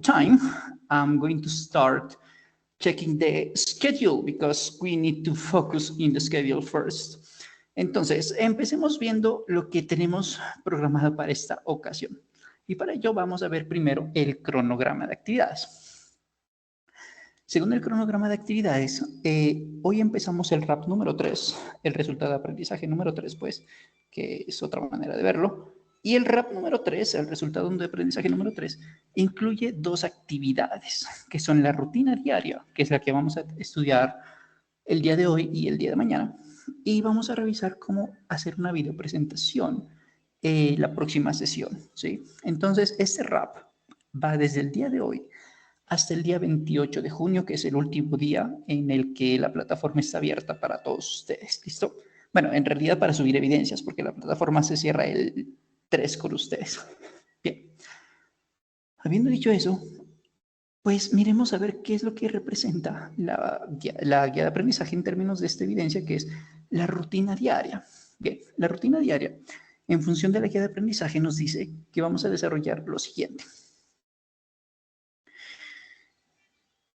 time, I'm going to start checking the schedule because we need to focus in the schedule first. Entonces, empecemos viendo lo que tenemos programado para esta ocasión. Y para ello vamos a ver primero el cronograma de actividades. Según el cronograma de actividades, hoy empezamos el RAP número 3, el resultado de aprendizaje número 3, pues, que es otra manera de verlo. Y el RAP número 3, el resultado de aprendizaje número 3, incluye dos actividades, que son la rutina diaria, que es la que vamos a estudiar el día de hoy y el día de mañana, y vamos a revisar cómo hacer una videopresentación la próxima sesión, ¿sí? Entonces, este RAP va desde el día de hoy hasta el día 28 de junio, que es el último día en el que la plataforma está abierta para todos ustedes, ¿listo? Bueno, en realidad para subir evidencias, porque la plataforma se cierra el 3 con ustedes. Bien. Habiendo dicho eso, pues miremos a ver qué es lo que representa la guía de aprendizaje en términos de esta evidencia, que es la rutina diaria. Bien, la rutina diaria, en función de la guía de aprendizaje, nos dice que vamos a desarrollar lo siguiente.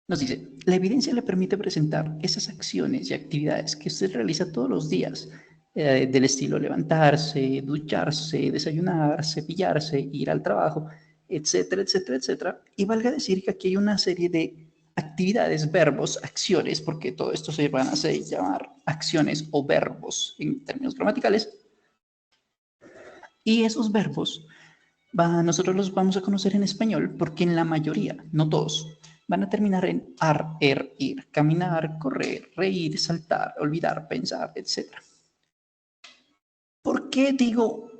Nos dice, la evidencia le permite presentar esas acciones y actividades que usted realiza todos los días, del estilo levantarse, ducharse, desayunar, cepillarse, ir al trabajo, etcétera, etcétera, etcétera. Y valga decir que aquí hay una serie de actividades, verbos, acciones, porque todo esto se van a llamar acciones o verbos en términos gramaticales. Y esos verbos nosotros los vamos a conocer en español porque en la mayoría, no todos, van a terminar en ar, ir, caminar, correr, reír, saltar, olvidar, pensar, etc. ¿Por qué digo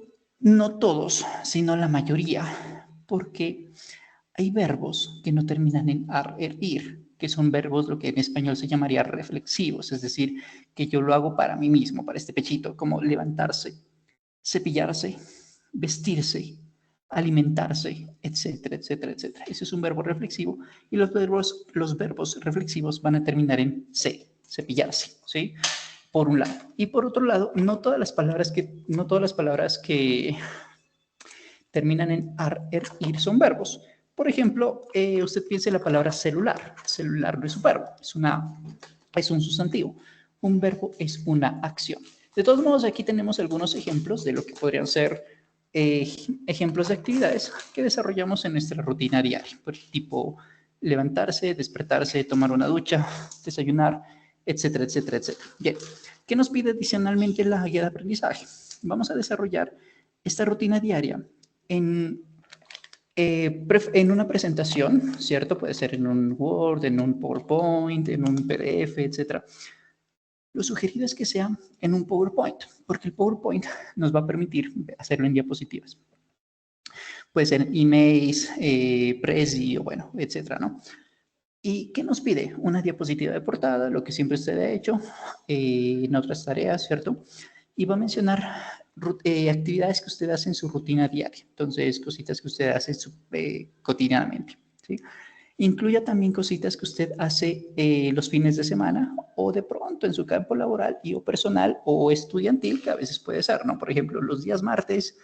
no todos, sino la mayoría? Porque hay verbos que no terminan en ar, ir, que son verbos lo que en español se llamaría reflexivos, es decir, que yo lo hago para mí mismo, para este pechito, como levantarse, cepillarse, vestirse, alimentarse, etcétera, etcétera, etcétera. Ese es un verbo reflexivo y los verbos reflexivos van a terminar en se, cepillarse, ¿sí? Por un lado. Y por otro lado, no todas las palabras que terminan en ar, ir son verbos. Por ejemplo, usted piense en la palabra celular. Celular no es un verbo, es un sustantivo. Un verbo es una acción. De todos modos, aquí tenemos algunos ejemplos de lo que podrían ser ejemplos de actividades que desarrollamos en nuestra rutina diaria, por tipo levantarse, despertarse, tomar una ducha, desayunar, etcétera, etcétera, etcétera. Bien, ¿qué nos pide adicionalmente la guía de aprendizaje? Vamos a desarrollar esta rutina diaria en una presentación, ¿cierto? Puede ser en un Word, en un PowerPoint, en un PDF, etcétera. Lo sugerido es que sea en un PowerPoint, porque el PowerPoint nos va a permitir hacerlo en diapositivas. Puede ser emails, Prezi, o bueno, etcétera, ¿no? ¿Y qué nos pide? Una diapositiva de portada, lo que siempre usted ha hecho en otras tareas, ¿cierto? Y va a mencionar actividades que usted hace en su rutina diaria. Entonces, cositas que usted hace cotidianamente, ¿sí? Incluya también cositas que usted hace los fines de semana o de pronto en su campo laboral y o personal o estudiantil, que a veces puede ser, ¿no? Por ejemplo, los días martes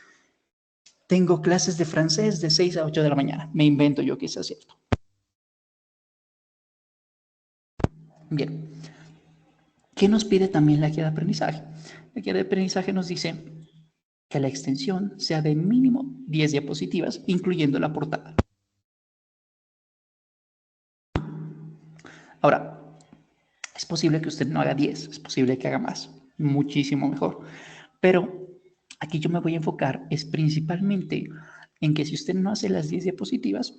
tengo clases de francés de 6 a 8 de la mañana. Me invento yo que sea cierto. Bien. ¿Qué nos pide también la guía de aprendizaje? La guía de aprendizaje nos dice que la extensión sea de mínimo 10 diapositivas, incluyendo la portada. Ahora, es posible que usted no haga 10, es posible que haga más, muchísimo mejor. Pero aquí yo me voy a enfocar es principalmente en que si usted no hace las 10 diapositivas,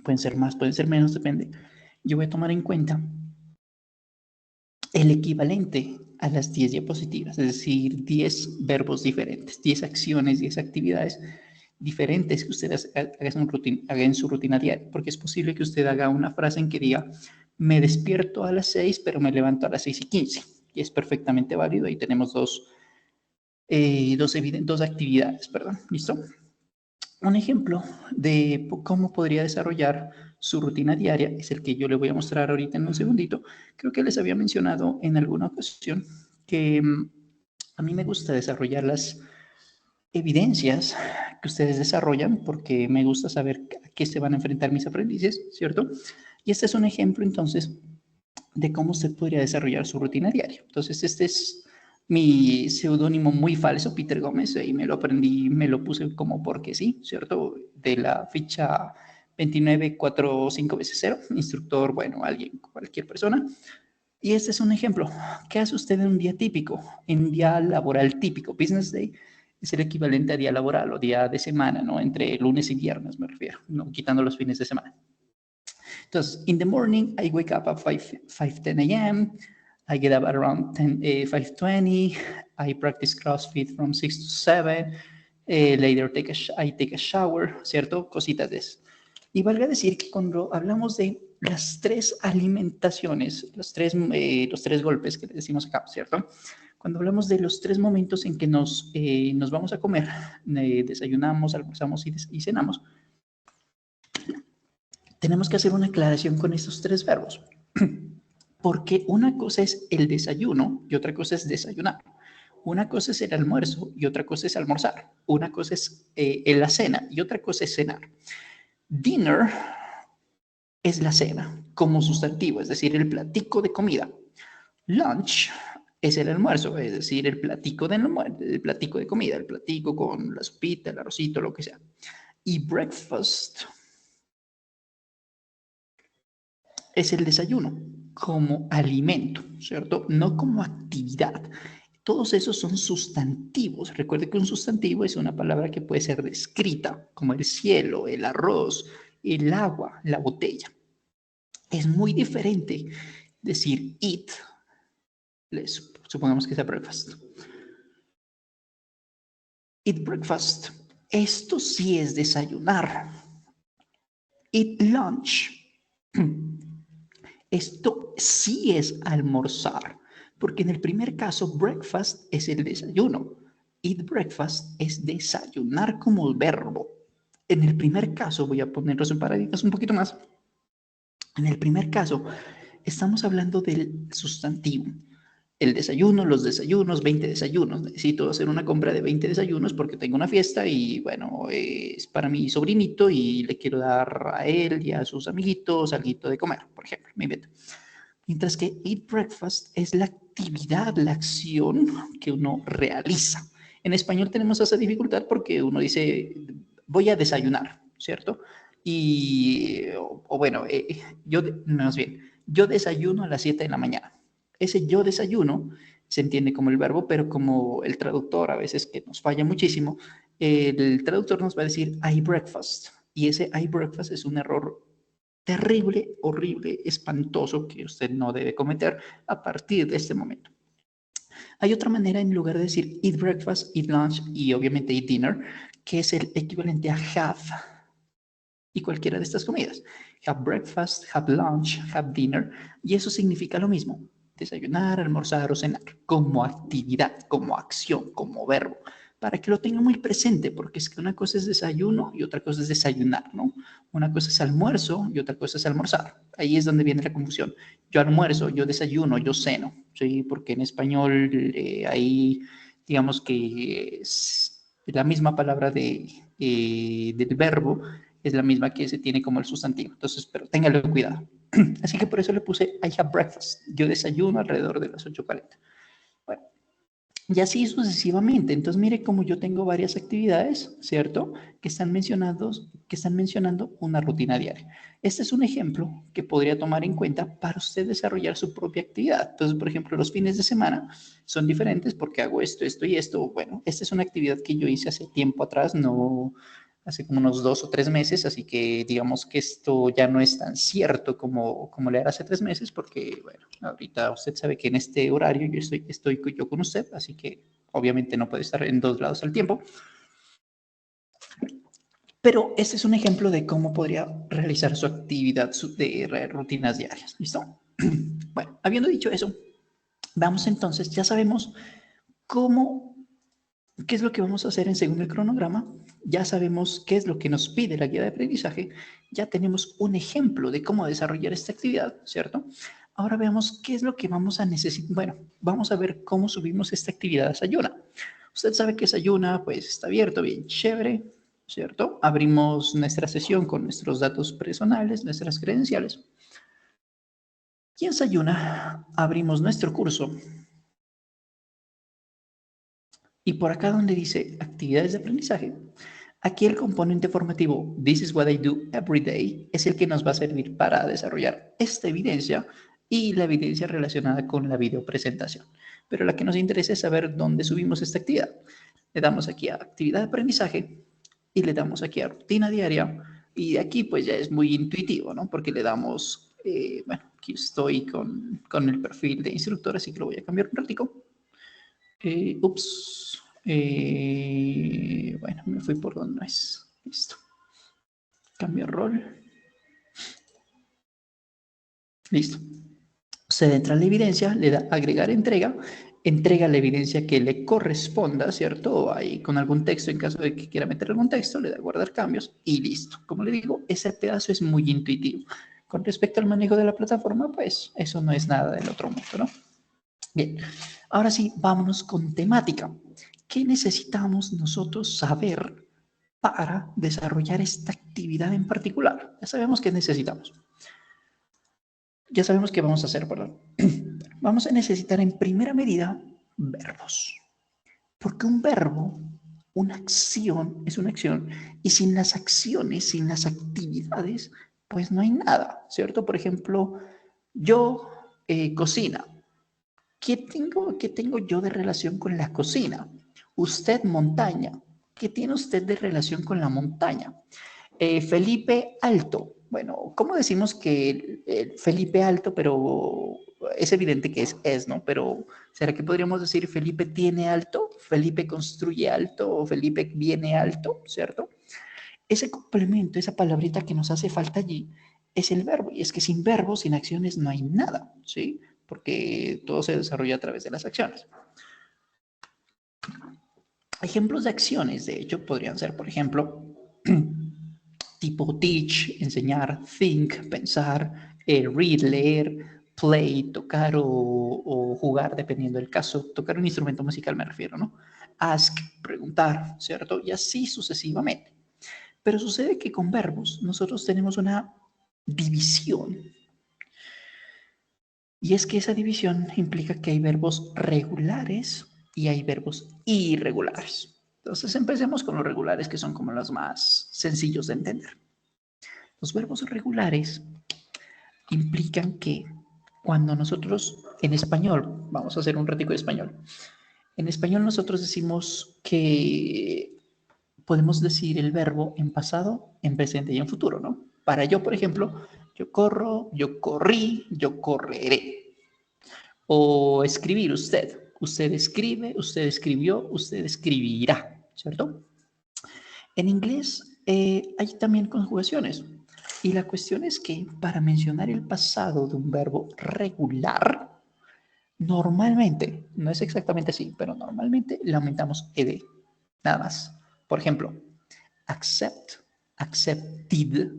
pueden ser más, pueden ser menos, depende. Yo voy a tomar en cuenta el equivalente a las 10 diapositivas, es decir, 10 verbos diferentes, 10 acciones, 10 actividades diferentes que usted haga en su rutina diaria, porque es posible que usted haga una frase en que diga, me despierto a las 6, pero me levanto a las 6:15, y es perfectamente válido, ahí tenemos dos actividades, perdón, ¿listo? Un ejemplo de cómo podría desarrollar su rutina diaria es el que yo le voy a mostrar ahorita en un segundito. Creo que les había mencionado en alguna ocasión que a mí me gusta desarrollarlas evidencias que ustedes desarrollan, porque me gusta saber a qué se van a enfrentar mis aprendices, ¿cierto? Y este es un ejemplo, entonces, de cómo usted podría desarrollar su rutina diaria. Entonces, este es mi seudónimo muy falso, Peter Gómez, y me lo aprendí, me lo puse como porque sí, ¿cierto? De la ficha 29450, instructor, bueno, alguien, cualquier persona. Y este es un ejemplo. ¿Qué hace usted en un día típico? En un día laboral típico, business day, es el equivalente a día laboral o día de semana, ¿no? Entre lunes y viernes me refiero, no quitando los fines de semana. Entonces, in the morning, I wake up at 5:10 a.m. I get up around 5:20. I practice CrossFit from 6 to 7. Later, I take a shower, ¿cierto? Cositas de eso. Y valga decir que cuando hablamos de las tres alimentaciones, los tres golpes que le decimos acá, ¿cierto? Cuando hablamos de los tres momentos en que nos vamos a comer, desayunamos, almorzamos y cenamos, tenemos que hacer una aclaración con estos tres verbos. Porque una cosa es el desayuno y otra cosa es desayunar. Una cosa es el almuerzo y otra cosa es almorzar. Una cosa es la cena y otra cosa es cenar. Dinner es la cena como sustantivo, es decir, el platico de comida. Lunch es el almuerzo, es decir, el platico de comida, el platico con la sopita, el arrocito, lo que sea. Y breakfast es el desayuno como alimento, ¿cierto? No como actividad. Todos esos son sustantivos. Recuerde que un sustantivo es una palabra que puede ser descrita, como el cielo, el arroz, el agua, la botella. Es muy diferente decir eat, supongamos que sea breakfast. Eat breakfast. Esto sí es desayunar. Eat lunch. Esto sí es almorzar, porque en el primer caso, breakfast es el desayuno. Eat breakfast es desayunar como verbo. En el primer caso, voy a ponerlos en paradigmas un poquito más. En el primer caso, estamos hablando del sustantivo. El desayuno, los desayunos, 20 desayunos. Necesito hacer una compra de 20 desayunos porque tengo una fiesta y, bueno, es para mi sobrinito y le quiero dar a él y a sus amiguitos algo de comer, por ejemplo, me invento. Mientras que eat breakfast es la actividad, la acción que uno realiza. En español tenemos esa dificultad porque uno dice, voy a desayunar, ¿cierto? Y, o bueno, más bien, yo desayuno a las 7 de la mañana. Ese yo desayuno se entiende como el verbo, pero como el traductor a veces que nos falla muchísimo, el traductor nos va a decir I breakfast. Y ese I breakfast es un error terrible, horrible, espantoso que usted no debe cometer a partir de este momento. Hay otra manera en lugar de decir eat breakfast, eat lunch y obviamente eat dinner, que es el equivalente a have y cualquiera de estas comidas. Have breakfast, have lunch, have dinner y eso significa lo mismo. Desayunar, almorzar o cenar como actividad, como acción, como verbo, para que lo tenga muy presente, porque es que una cosa es desayuno y otra cosa es desayunar, ¿no? Una cosa es almuerzo y otra cosa es almorzar. Ahí es donde viene la confusión. Yo almuerzo, yo desayuno, yo ceno, ¿sí? Porque en español ahí digamos que es la misma palabra del verbo es la misma que se tiene como el sustantivo. Entonces, pero téngalo cuidado. Así que por eso le puse I have breakfast. Yo desayuno alrededor de las 8:40. Bueno, y así sucesivamente. Entonces, mire cómo yo tengo varias actividades, ¿cierto? Que están mencionando una rutina diaria. Este es un ejemplo que podría tomar en cuenta para usted desarrollar su propia actividad. Entonces, por ejemplo, los fines de semana son diferentes porque hago esto, esto y esto. Bueno, esta es una actividad que yo hice hace tiempo atrás, no hace como unos 2 o 3 meses, así que digamos que esto ya no es tan cierto como le era hace 3 meses, porque, bueno, ahorita usted sabe que en este horario yo estoy yo con usted, así que obviamente no puede estar en 2 lados al tiempo. Pero este es un ejemplo de cómo podría realizar su actividad de rutinas diarias. ¿Listo? Bueno, habiendo dicho eso, vamos entonces, ya sabemos qué es lo que vamos a hacer según el cronograma, ya sabemos qué es lo que nos pide la guía de aprendizaje, ya tenemos un ejemplo de cómo desarrollar esta actividad, ¿cierto? Ahora veamos qué es lo que vamos a necesitar. Bueno, vamos a ver cómo subimos esta actividad a Sayona. Usted sabe que desayuna, pues está abierto, bien chévere, ¿cierto? Abrimos nuestra sesión con nuestros datos personales, nuestras credenciales. Y en desayuna, abrimos nuestro curso. Y por acá donde dice actividades de aprendizaje, aquí el componente formativo This is what I do every day es el que nos va a servir para desarrollar esta evidencia y la evidencia relacionada con la videopresentación. Pero la que nos interesa es saber dónde subimos esta actividad. Le damos aquí a actividad de aprendizaje y le damos aquí a rutina diaria. Y de aquí pues ya es muy intuitivo, ¿no? Porque le damos, bueno, aquí estoy con el perfil de instructor, así que lo voy a cambiar un ratico. Bueno, me fui por donde no es. Listo. Cambio rol. Listo. Se entra en la evidencia, le da agregar entrega, entrega la evidencia que le corresponda, ¿cierto? Ahí con algún texto, en caso de que quiera meter algún texto, le da guardar cambios y listo. Como le digo, ese pedazo es muy intuitivo. Con respecto al manejo de la plataforma, pues eso no es nada del otro mundo, ¿no? Bien, ahora sí, vámonos con temática. ¿Qué necesitamos nosotros saber para desarrollar esta actividad en particular? Ya sabemos qué necesitamos. Ya sabemos qué vamos a hacer, perdón. Vamos a necesitar en primera medida verbos. Porque un verbo, una acción, es una acción. Y sin las acciones, sin las actividades, pues no hay nada, ¿cierto? Por ejemplo, yo cocina. ¿Qué tengo yo de relación con la cocina? Usted montaña. ¿Qué tiene usted de relación con la montaña? Felipe Alto. Bueno, ¿cómo decimos que Felipe Alto, pero es evidente que es, ¿no? Pero ¿será que podríamos decir Felipe tiene alto? ¿Felipe construye alto? ¿O Felipe viene alto? ¿Cierto? Ese complemento, esa palabrita que nos hace falta allí, es el verbo. Y es que sin verbo, sin acciones, no hay nada, ¿sí? Porque todo se desarrolla a través de las acciones. Ejemplos de acciones, de hecho, podrían ser, por ejemplo, tipo teach, enseñar, think, pensar, read, leer, play, tocar o jugar, dependiendo del caso. Tocar un instrumento musical me refiero, ¿no? Ask, preguntar, ¿cierto? Y así sucesivamente. Pero sucede que con verbos nosotros tenemos una división. Y es que esa división implica que hay verbos regulares y hay verbos irregulares. Entonces empecemos con los regulares, que son como los más sencillos de entender. Los verbos regulares implican que cuando nosotros en español, vamos a hacer un ratico de español, en español nosotros decimos que podemos decir el verbo en pasado, en presente y en futuro, ¿no? Para yo, por ejemplo, yo corro, yo corrí, yo correré. O escribir usted. Usted escribe, usted escribió, usted escribirá, ¿cierto? En inglés hay también conjugaciones. Y la cuestión es que para mencionar el pasado de un verbo regular, normalmente, no es exactamente así, pero normalmente le aumentamos ed, nada más. Por ejemplo, accept, accepted,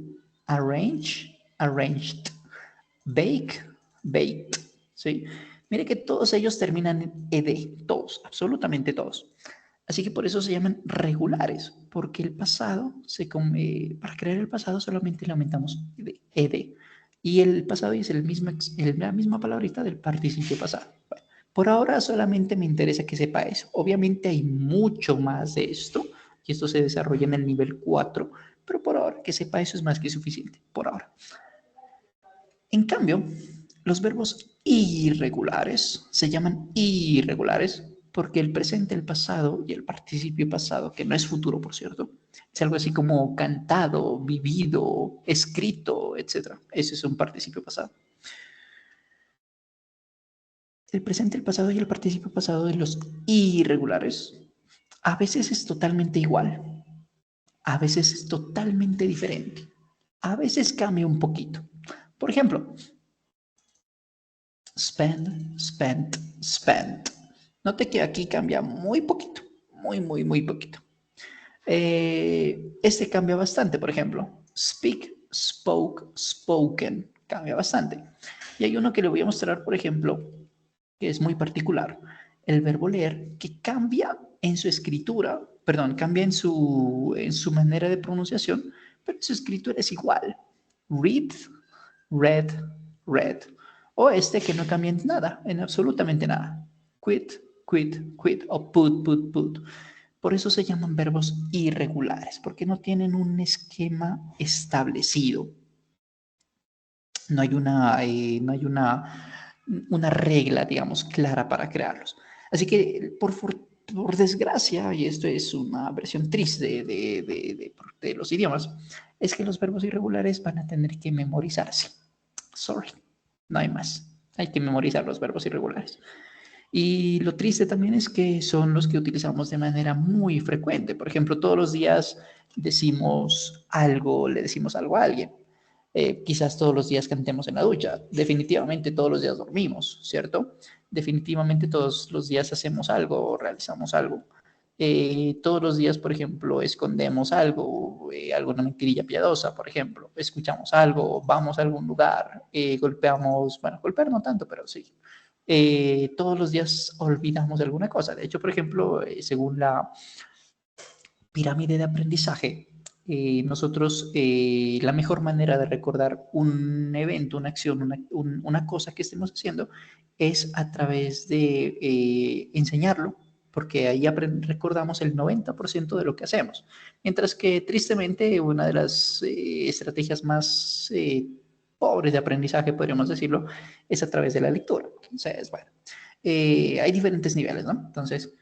arrange, arranged, bake, baked, ¿sí? Mire que todos ellos terminan en ed, todos, absolutamente todos. Así que por eso se llaman regulares, porque el pasado, para crear el pasado solamente le aumentamos ed. Y el pasado es la misma palabrita del participio pasado. Bueno, por ahora solamente me interesa que sepa eso. Obviamente hay mucho más de esto, y esto se desarrolla en el nivel 4, pero por ahora que sepa eso es más que suficiente, por ahora. En cambio, los verbos irregulares se llaman irregulares porque el presente, el pasado y el participio pasado, que no es futuro, por cierto, es algo así como cantado, vivido, escrito, etc. Ese es un participio pasado. El presente, el pasado y el participio pasado de los irregulares a veces es totalmente igual, a veces es totalmente diferente, a veces cambia un poquito. Por ejemplo, spend, spent, spent. Note que aquí cambia muy poquito, muy poquito. Este cambia bastante, por ejemplo, speak, spoke, spoken, cambia bastante. Y hay uno que le voy a mostrar, por ejemplo, que es muy particular, el verbo leer, que cambia en su escritura, perdón, cambia en su manera de pronunciación, pero su escritura es igual. Read, read, read. O este que no cambia en nada, en absolutamente nada. Quit, quit, quit. O put, put, put. Por eso se llaman verbos irregulares, porque no tienen un esquema establecido. No hay una regla, digamos, clara para crearlos. Así que, por desgracia, y esto es una versión triste de los idiomas, es que los verbos irregulares van a tener que memorizarse. Sorry, no hay más. Hay que memorizar los verbos irregulares. Y lo triste también es que son los que utilizamos de manera muy frecuente. Por ejemplo, todos los días decimos algo, le decimos algo a alguien. Quizás todos los días cantemos en la ducha. Definitivamente todos los días dormimos, ¿cierto? Definitivamente todos los días hacemos algo o realizamos algo. Todos los días, por ejemplo, escondemos algo, alguna mentirilla piadosa, por ejemplo. Escuchamos algo, vamos a algún lugar, golpeamos, bueno, golpear no tanto, pero sí. Todos los días olvidamos alguna cosa. De hecho, por ejemplo, según la pirámide de aprendizaje, nosotros la mejor manera de recordar un evento, una acción, una cosa que estemos haciendo es a través de enseñarlo, porque ahí recordamos el 90% de lo que hacemos. Mientras que tristemente una de las estrategias más pobres de aprendizaje, podríamos decirlo, es a través de la lectura. Entonces, bueno, hay diferentes niveles, ¿no? Entonces,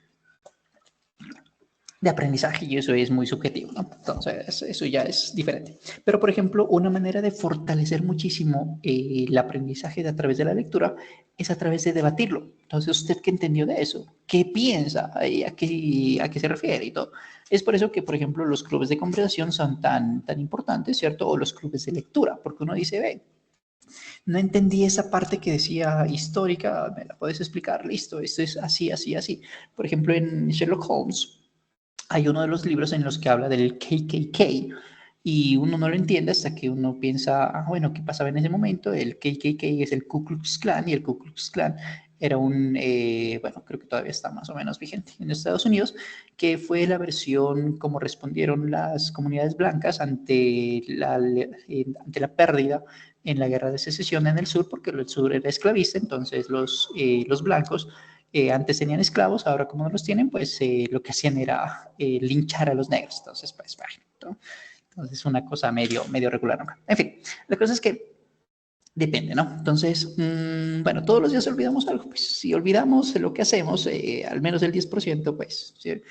de aprendizaje y eso es muy subjetivo, ¿no? Entonces, eso ya es diferente. Pero, por ejemplo, una manera de fortalecer muchísimo el aprendizaje a través de la lectura es a través de debatirlo. Entonces, ¿usted qué entendió de eso? ¿Qué piensa? A qué se refiere? Y todo. Es por eso que, por ejemplo, los clubes de conversación son tan importantes, ¿cierto? O los clubes de lectura, porque uno dice, ve, no entendí esa parte que decía histórica, ¿me la puedes explicar? Listo, esto es así, así, así. Por ejemplo, en Sherlock Holmes, hay uno de los libros en los que habla del KKK y uno no lo entiende hasta que uno piensa, bueno, ¿qué pasaba en ese momento? El KKK es el Ku Klux Klan y el Ku Klux Klan era bueno, creo que todavía está más o menos vigente en Estados Unidos, que fue la versión como respondieron las comunidades blancas ante la pérdida en la guerra de secesión en el sur, porque el sur era esclavista, entonces los blancos antes tenían esclavos, ahora como no los tienen, pues lo que hacían era linchar a los negros. Entonces, pues, bueno, entonces una cosa medio regular. ¿No? En fin, la cosa es que depende, ¿no? Entonces, bueno, todos los días olvidamos algo. Pues si olvidamos lo que hacemos, al menos el 10%, pues, ¿sí?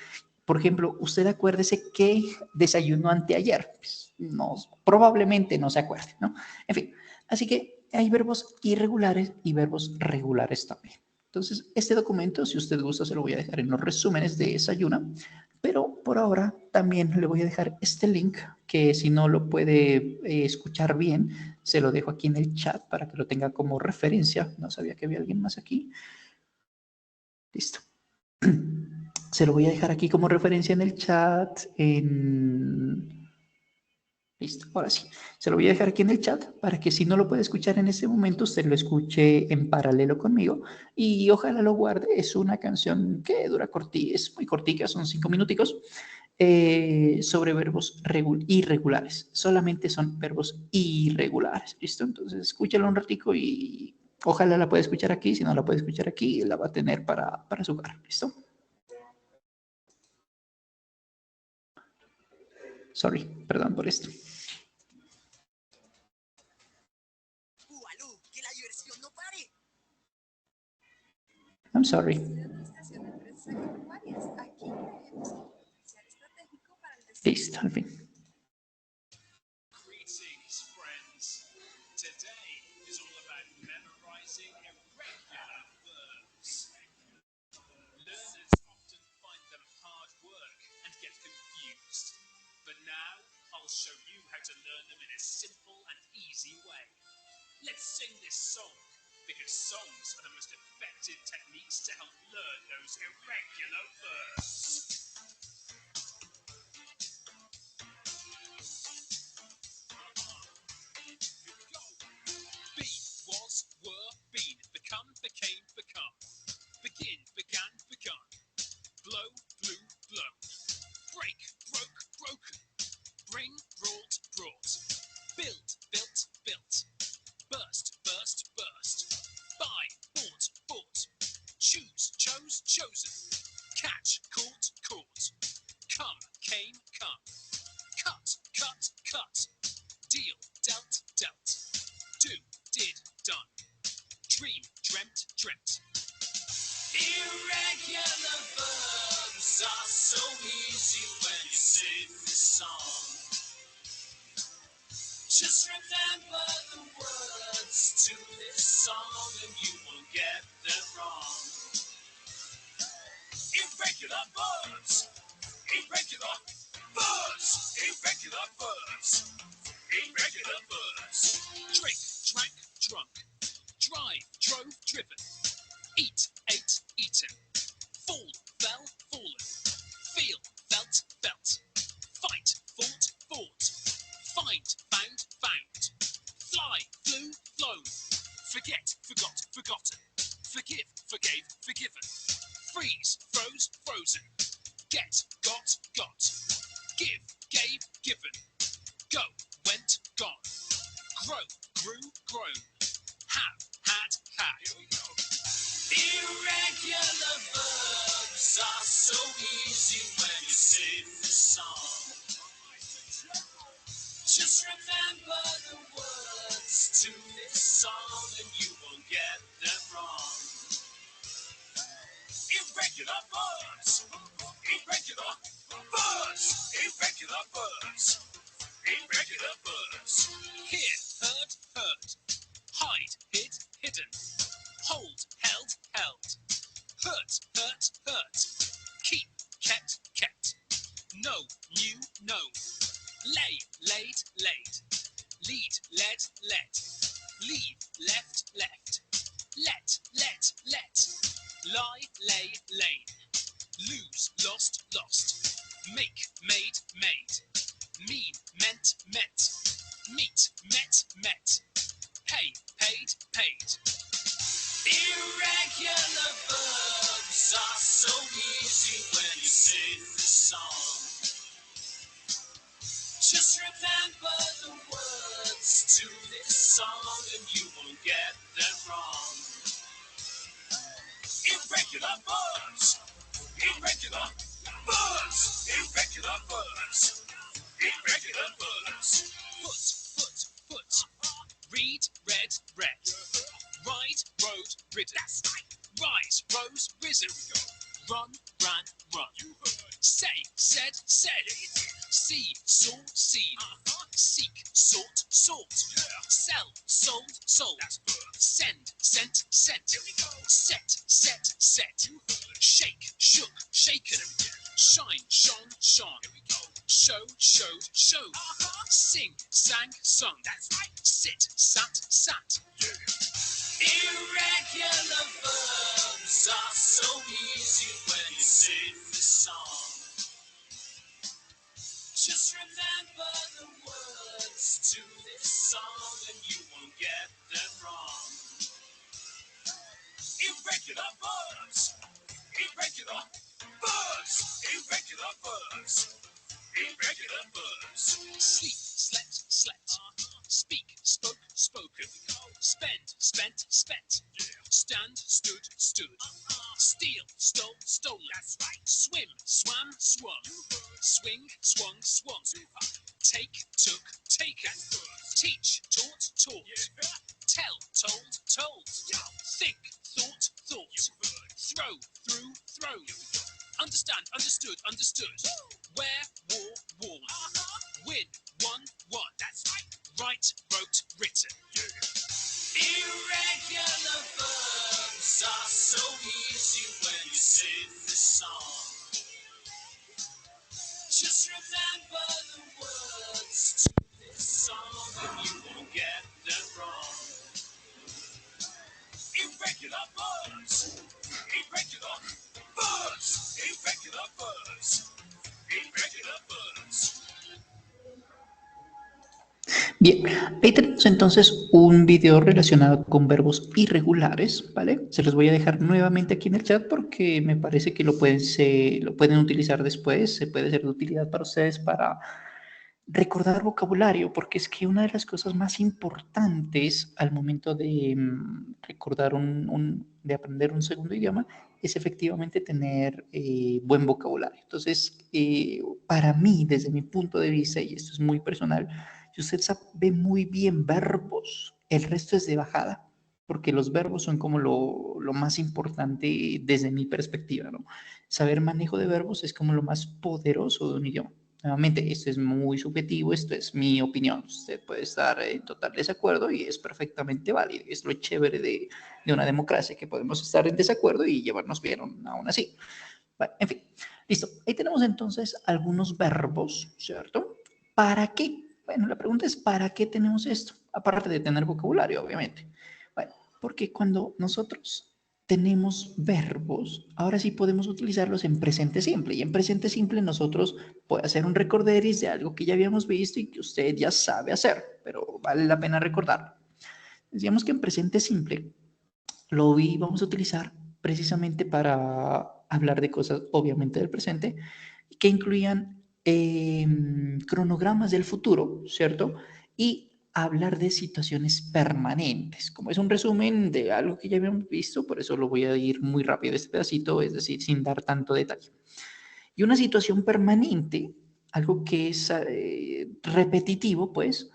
Por ejemplo, usted acuérdese que desayunó anteayer. Pues, no, probablemente no se acuerde, ¿no? En fin, así que hay verbos irregulares y verbos regulares también. Entonces, este documento, si usted gusta, se lo voy a dejar en los resúmenes de Desayuna, pero por ahora también le voy a dejar este link que si no lo puede escuchar bien, se lo dejo aquí en el chat para que lo tenga como referencia. No sabía que había alguien más aquí. Listo. Se lo voy a dejar aquí como referencia en el chat. Listo, ahora sí. Se lo voy a dejar aquí en el chat para que si no lo puede escuchar en este momento, usted lo escuche en paralelo conmigo y ojalá lo guarde. Es una canción que dura cortita, es muy cortica, son 5 minuticos, sobre verbos irregulares. Solamente son verbos irregulares. ¿Listo? Entonces escúchalo un ratico y ojalá la pueda escuchar aquí. Si no la puede escuchar aquí, la va a tener para su hogar. ¿Listo? Sorry, perdón por esto. I'm sorry. Listo, al fin. Show you how to learn them in a simple and easy way. Let's sing this song, because songs are the most effective techniques to help learn those irregular verbs. Be, was, were, been, become, became, become. Begin, began, begun. Blow, blew, Just remember the words to this song and you won't get them wrong. Irregular verbs. Irregular verbs. Irregular verbs. Irregular verbs. Drink, drank, drunk. Drive, drove, driven. Eat, ate, eaten. Fall, fell, fallen. Feel, felt, felt. Fight, fought, fought. Find, found, found. Fly, flew, flown. Forget, forgot, forgotten. Forgive, forgave, forgiven. Freeze, froze, frozen. Get, got, got. Give, gave, given. Go, went, gone. Grow, grew, grown. Have, had, had. Irregular verbs are so easy when you sing the song. Just remember the words to this song and you won't get them wrong. Irregular verbs. Irregular verbs. Irregular verbs. Irregular verbs. Hear, heard, heard. Hide, hid, hidden. Hold, held, held. Hurt, hurt, hurt. Keep, kept, kept. Know, knew, known. Lay, laid, laid. Lead, led, led. Leave, left, left. Let, let. Lie, lay, lain. Lose, lost, lost. Make, made, made. Mean, meant, met. Meet, met, met. Pay, paid, paid. Irregular verbs are so easy when you sing the song. Just remember the words to this song and you won't get them wrong. Irregular verbs. Irregular verbs. Irregular verbs. Irregular verbs. Put. Read, read, read. Ride, rode, ridden. That's right. Rise, rose, risen. Run, ran, run. Say, said, said. See, saw, seen. Seek, sought, sought. Sell, sold, sold. Send, sent, sent. Set, set, set. Shake, shook, shaken. Shine, shone, shone. Show, showed, showed. Sing, sang, sung. Sit, sat, sat. Irregular verbs are so easy when you sing the song. Just remember the words to this song and you won't get them wrong. Irregular verbs. Irregular verbs. Irregular verbs. Irregular verbs. Sleep, slept, slept. Speak, spoke, spoken. Spend, spent, spent. Stand, stood, stood. Steal, stole, stolen. Swim, swam, swum. Swing, swung, swung. Take, took, taken. Teach, taught, taught. Tell, told, told. Think, thought, thought. Throw, through, thrown. Understand, understood, understood. Wear, wore, worn. Win, won, won. Write, wrote, written. Irregular verbs are so easy when you sing the song. Just remember the words to this song and you won't get them wrong. Irregular verbs. Irregular verbs. Irregular verbs. Irregular verbs. Bien, ahí tenemos entonces un video relacionado con verbos irregulares, ¿vale? Se los voy a dejar nuevamente aquí en el chat porque me parece que lo pueden utilizar después, se puede ser de utilidad para ustedes para recordar vocabulario, porque es que una de las cosas más importantes al momento de recordar de aprender un segundo idioma es efectivamente tener buen vocabulario. Entonces, para mí, desde mi punto de vista, y esto es muy personal, si usted sabe muy bien verbos, el resto es de bajada, porque los verbos son como lo más importante desde mi perspectiva, ¿no? Saber manejo de verbos es como lo más poderoso de un idioma. Nuevamente, esto es muy subjetivo, esto es mi opinión. Usted puede estar en total desacuerdo y es perfectamente válido. Es lo chévere de una democracia, que podemos estar en desacuerdo y llevarnos bien aún así. Bueno, en fin, listo. Ahí tenemos entonces algunos verbos, ¿cierto? ¿Para qué? Bueno, la pregunta es, ¿para qué tenemos esto? Aparte de tener vocabulario, obviamente. Bueno, porque cuando nosotros tenemos verbos, ahora sí podemos utilizarlos en presente simple. Y en presente simple nosotros puede hacer un recorderis de algo que ya habíamos visto y que usted ya sabe hacer, pero vale la pena recordarlo. Decíamos que en presente simple lo vamos a utilizar precisamente para hablar de cosas obviamente del presente que incluían cronogramas del futuro, ¿cierto? Y hablar de situaciones permanentes. Como es un resumen de algo que ya habíamos visto, por eso lo voy a ir muy rápido este pedacito, es decir, sin dar tanto detalle. Y una situación permanente, algo que es repetitivo, pues,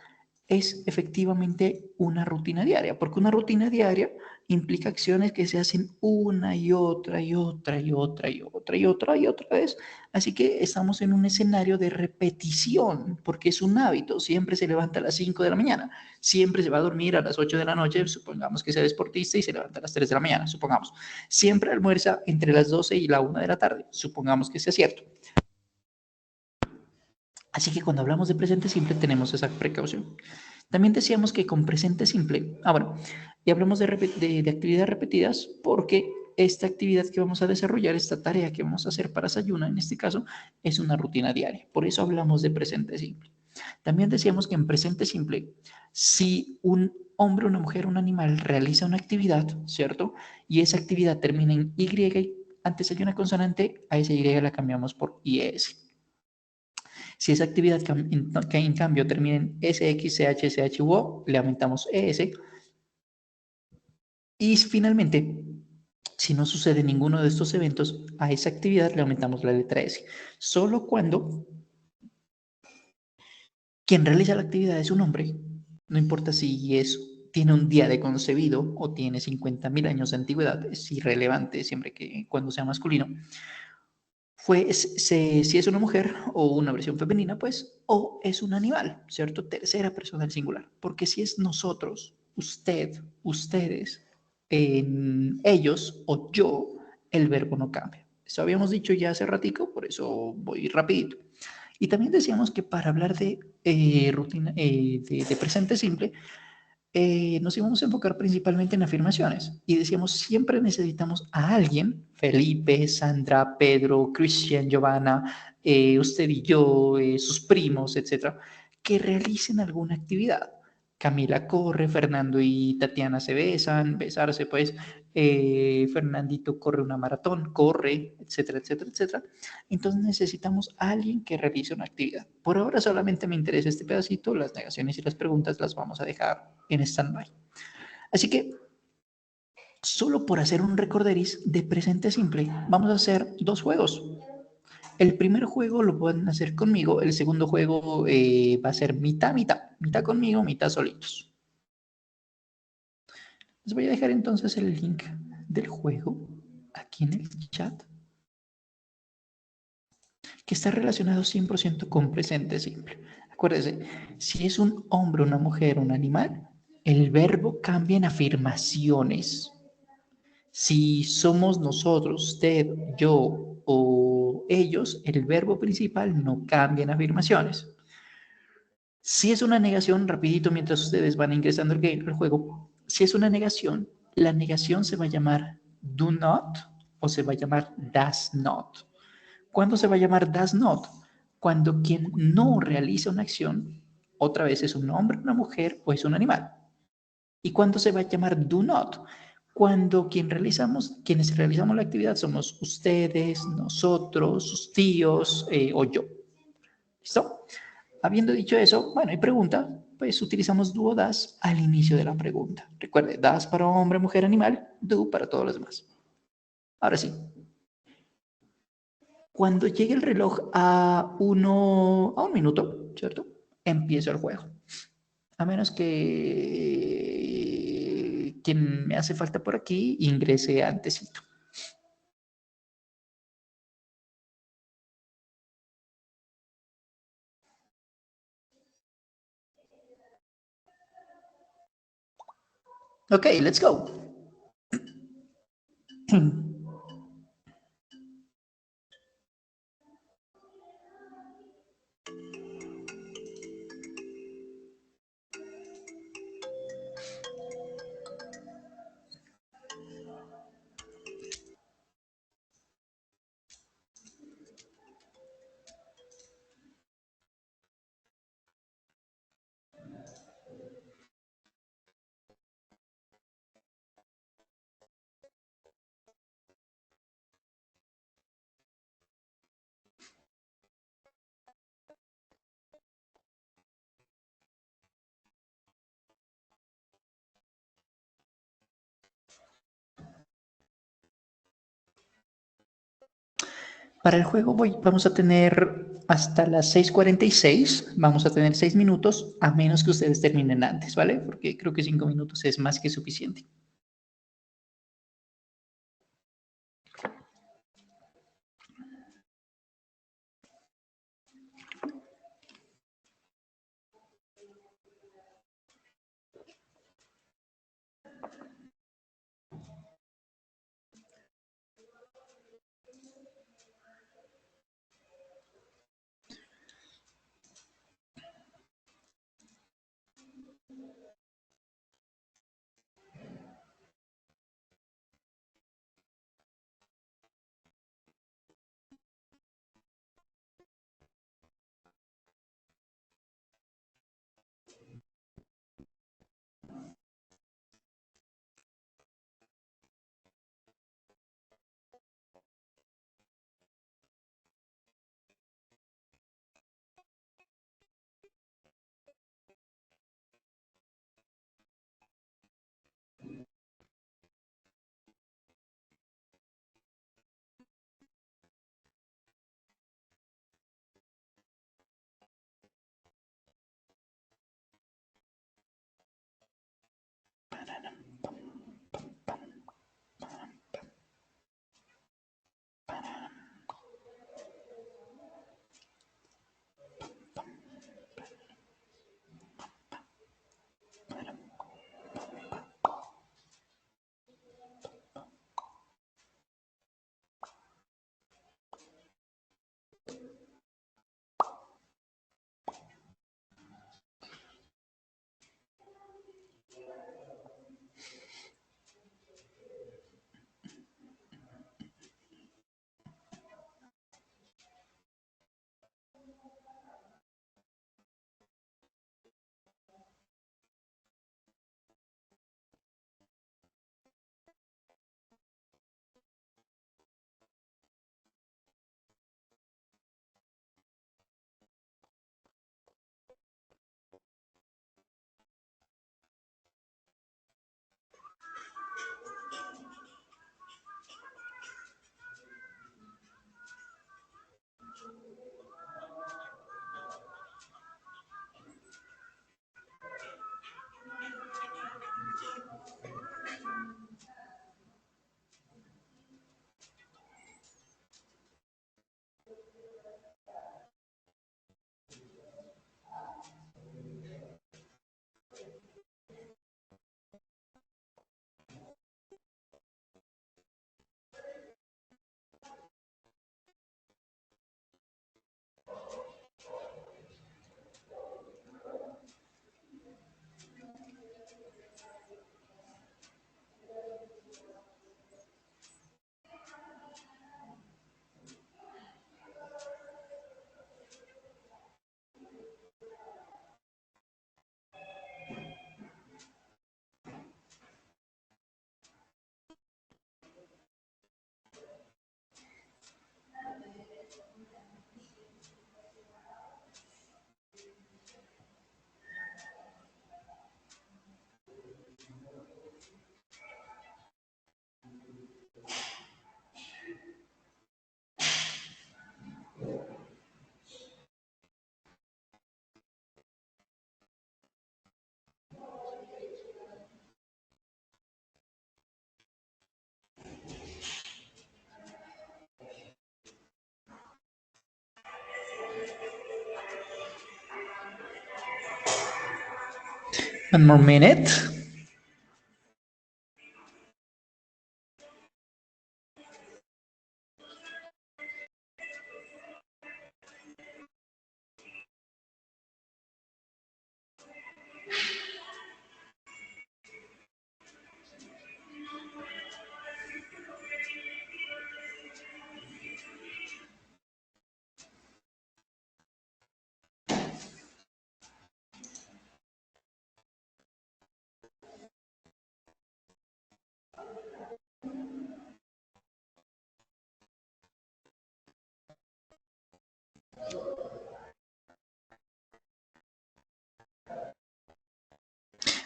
es efectivamente una rutina diaria, porque una rutina diaria implica acciones que se hacen una y otra y otra y otra y otra y otra y otra vez. Así que estamos en un escenario de repetición, porque es un hábito. Siempre se levanta a las 5 de la mañana, siempre se va a dormir a las 8 de la noche, supongamos que sea deportista y se levanta a las 3 de la mañana, supongamos. Siempre almuerza entre las 12 y la 1 de la tarde, supongamos que sea cierto. Así que cuando hablamos de presente simple tenemos esa precaución. También decíamos que con presente simple, bueno, y hablamos de actividades repetidas porque esta actividad que vamos a desarrollar, esta tarea que vamos a hacer para Sayuna, en este caso, es una rutina diaria. Por eso hablamos de presente simple. También decíamos que en presente simple, si un hombre, una mujer, un animal realiza una actividad, ¿cierto? Y esa actividad termina en Y y antes hay una consonante, a esa Y la cambiamos por IS. Si esa actividad que en cambio termina en SX, CH, CH u O, le aumentamos ES. Y finalmente, si no sucede ninguno de estos eventos, a esa actividad le aumentamos la letra S. Solo cuando quien realiza la actividad es un hombre, no importa si tiene un día de concebido o tiene 50.000 años de antigüedad, es irrelevante siempre que cuando sea masculino. Si es una mujer o una versión femenina, pues, o es un animal, ¿cierto? Tercera persona del singular. Porque si es nosotros, usted, ustedes, ellos o yo, el verbo no cambia. Eso habíamos dicho ya hace ratico, por eso voy rapidito. Y también decíamos que para hablar de rutina, de presente simple, nos íbamos a enfocar principalmente en afirmaciones y decíamos, siempre necesitamos a alguien, Felipe, Sandra, Pedro, Christian, Giovanna, usted y yo, sus primos, etcétera, que realicen alguna actividad. Camila corre, Fernando y Tatiana se besan, besarse pues, Fernandito corre una maratón, corre, etcétera, etcétera, etcétera. Entonces necesitamos a alguien que realice una actividad. Por ahora solamente me interesa este pedacito, las negaciones y las preguntas las vamos a dejar en stand-by. Así que, solo por hacer un recorderis de presente simple, vamos a hacer dos juegos. El primer juego lo pueden hacer conmigo, el segundo juego va a ser mitad, mitad, mitad conmigo, mitad solitos. Les voy a dejar entonces el link del juego aquí en el chat, que está relacionado 100% con presente simple. Acuérdense, si es un hombre, una mujer, un animal, el verbo cambia en afirmaciones. Si somos nosotros, usted, yo o ellos, el verbo principal no cambia en afirmaciones. Si es una negación, rapidito mientras ustedes van ingresando el juego, si es una negación, la negación se va a llamar do not o se va a llamar does not. ¿Cuándo se va a llamar does not? Cuando quien no realiza una acción, otra vez es un hombre, una mujer o es un animal. ¿Y cuándo se va a llamar do not? Cuando quienes realizamos la actividad somos ustedes, nosotros, sus tíos o yo. ¿Listo? Habiendo dicho eso, bueno, hay pregunta, pues utilizamos do o das al inicio de la pregunta. Recuerde, das para hombre, mujer, animal, do para todos los demás. Ahora sí, cuando llegue el reloj a un minuto, ¿cierto? Empiezo el juego. A menos que quien me hace falta por aquí ingrese antesito. Okay, let's go. Para el juego vamos a tener hasta las 6:46. Vamos a tener 6 minutos, a menos que ustedes terminen antes, ¿vale? Porque creo que 5 minutos es más que suficiente. One more minute.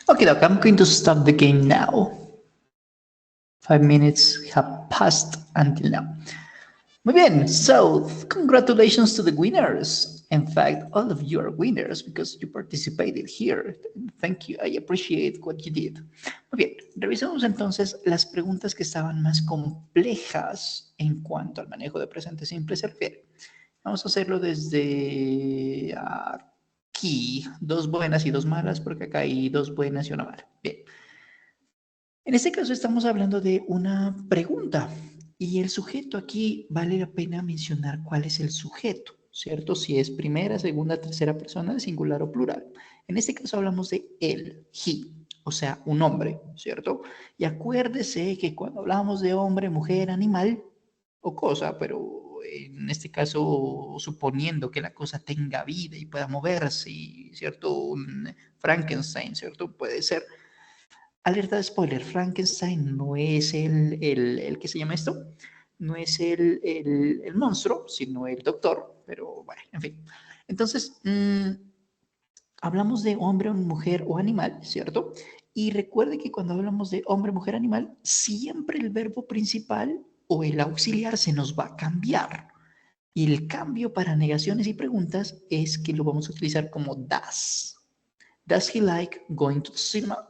Okay, look, I'm going to start the game now. 5 minutes have passed until now. Muy bien, so congratulations to the winners. In fact, all of you are winners because you participated here. Thank you, I appreciate what you did. Muy bien, revisemos entonces las preguntas que estaban más complejas en cuanto al manejo de presente simple se refiere. Vamos a hacerlo desde aquí, 2 buenas y 2 malas, porque acá hay 2 buenas y una mala. Bien. En este caso estamos hablando de una pregunta y el sujeto aquí vale la pena mencionar cuál es el sujeto, ¿cierto? Si es primera, segunda, tercera persona, de singular o plural. En este caso hablamos de él, he, o sea, un hombre, ¿cierto? Y acuérdese que cuando hablamos de hombre, mujer, animal o cosa, pero en este caso suponiendo que la cosa tenga vida y pueda moverse, ¿cierto? Un Frankenstein, ¿cierto? Puede ser. Alerta de spoiler, Frankenstein no es el ¿qué se llama esto? No es el monstruo, sino el doctor, pero bueno, en fin. Entonces, hablamos de hombre, mujer o animal, ¿cierto? Y recuerde que cuando hablamos de hombre, mujer, animal, siempre el verbo principal o el auxiliar se nos va a cambiar. Y el cambio para negaciones y preguntas es que lo vamos a utilizar como does. Does he like going to the cinema?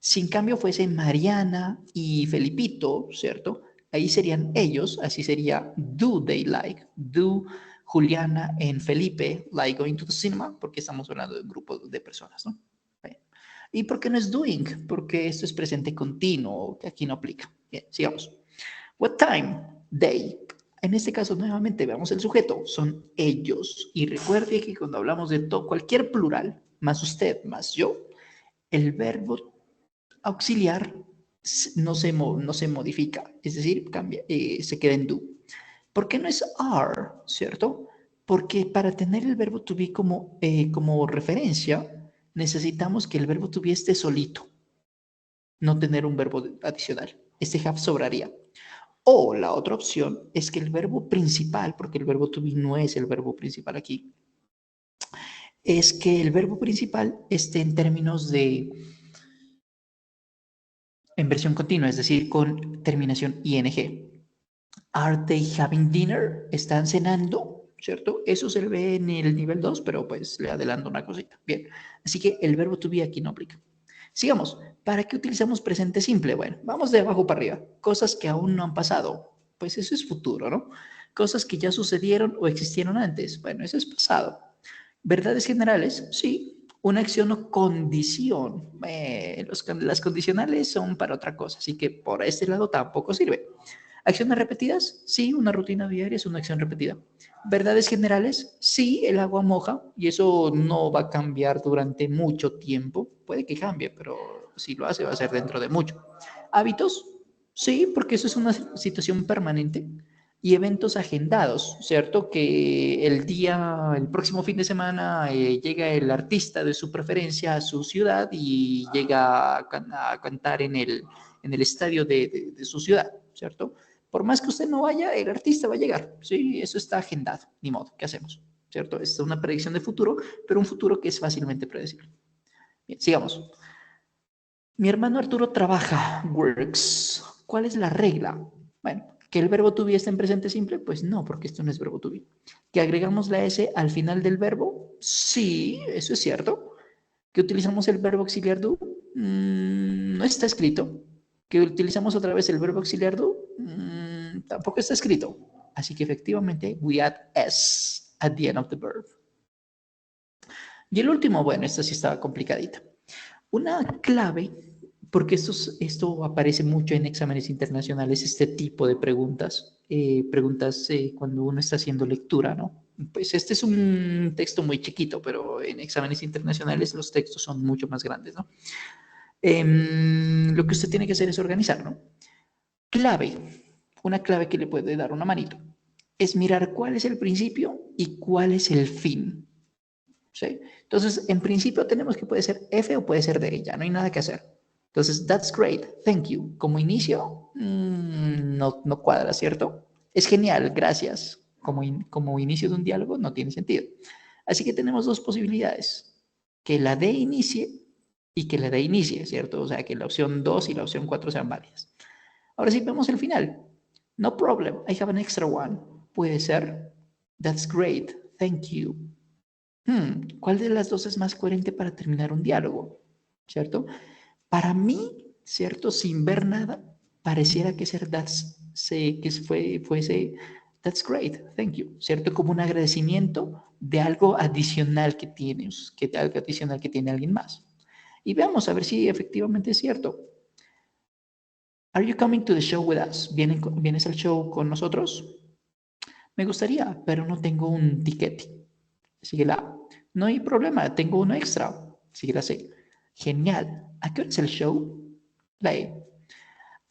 Si en cambio fuese Mariana y Felipito, ¿cierto? Ahí serían ellos, así sería do they like, do Juliana and Felipe like going to the cinema, porque estamos hablando de un grupo de personas, ¿no? Bien. ¿Y por qué no es doing? Porque esto es presente continuo, que aquí no aplica. Bien, sigamos. What time? They. En este caso, nuevamente, veamos el sujeto, son ellos. Y recuerde que cuando hablamos de cualquier plural, más usted, más yo, el verbo auxiliar no se modifica, es decir, cambia, se queda en do. ¿Por qué no es are, cierto? Porque para tener el verbo to be como referencia, necesitamos que el verbo to be esté solito, no tener un verbo adicional. Este have sobraría. O la otra opción es que el verbo principal, porque el verbo to be no es el verbo principal aquí, es que el verbo principal esté en términos en versión continua, es decir, con terminación ing. Are they having dinner? ¿Están cenando? ¿Cierto? Eso se ve en el nivel 2, pero pues le adelanto una cosita. Bien, así que el verbo to be aquí no aplica. Sigamos. ¿Para qué utilizamos presente simple? Bueno, vamos de abajo para arriba. Cosas que aún no han pasado. Pues eso es futuro, ¿no? Cosas que ya sucedieron o existieron antes. Bueno, eso es pasado. ¿Verdades generales? Sí. Una acción o condición. Las condicionales son para otra cosa, así que por este lado tampoco sirve. ¿Acciones repetidas? Sí, una rutina diaria es una acción repetida. ¿Verdades generales? Sí, el agua moja y eso no va a cambiar durante mucho tiempo. Puede que cambie, pero si lo hace va a ser dentro de mucho. ¿Hábitos? Sí, porque eso es una situación permanente. Y eventos agendados, ¿cierto? Que el próximo fin de semana llega el artista de su preferencia a su ciudad y llega a cantar en el estadio de su ciudad, ¿cierto? Por más que usted no vaya, el artista va a llegar, ¿sí? Eso está agendado, ni modo, ¿qué hacemos? ¿Cierto? Es una predicción de futuro, pero un futuro que es fácilmente predecible. Bien, sigamos. Mi hermano Arturo trabaja, works. ¿Cuál es la regla? Bueno, ¿que el verbo to be está en presente simple? Pues no, porque esto no es verbo to be. ¿Que agregamos la S al final del verbo? Sí, eso es cierto. ¿Que utilizamos el verbo auxiliar do? No está escrito. ¿Que utilizamos otra vez el verbo auxiliar do? Tampoco está escrito. Así que efectivamente, we add S at the end of the verb. Y el último, bueno, esta sí estaba complicadita. Una clave, porque esto aparece mucho en exámenes internacionales, este tipo de preguntas, cuando uno está haciendo lectura, ¿no? Pues este es un texto muy chiquito, pero en exámenes internacionales los textos son mucho más grandes, ¿no? Lo que usted tiene que hacer es organizar, ¿no? Clave, una clave que le puede dar una manito, es mirar cuál es el principio y cuál es el fin. ¿Sí? Entonces, en principio tenemos que puede ser F o puede ser D, ya no hay nada que hacer. Entonces, that's great, thank you. Como inicio, no cuadra, ¿cierto? Es genial, gracias. Como inicio de un diálogo no tiene sentido. Así que tenemos dos posibilidades. Que la D inicie y que la de inicie, ¿cierto? O sea, que la opción 2 y la opción 4 sean válidas. Ahora sí, vemos el final. No problem, I have an extra one. Puede ser, that's great, thank you. ¿Cuál de las dos es más coherente para terminar un diálogo? ¿Cierto? Para mí, ¿cierto? Sin ver nada, pareciera que ser fuese that's great, thank you, ¿cierto? Como un agradecimiento de algo adicional que tienes, algo adicional que tiene alguien más. Y veamos a ver si efectivamente es cierto. Are you coming to the show with us? ¿Vienes al show con nosotros? Me gustaría, pero no tengo un ticket. Sigue la A. No hay problema, tengo uno extra. Sigue la C. Genial. ¿A qué hora es el show? La E.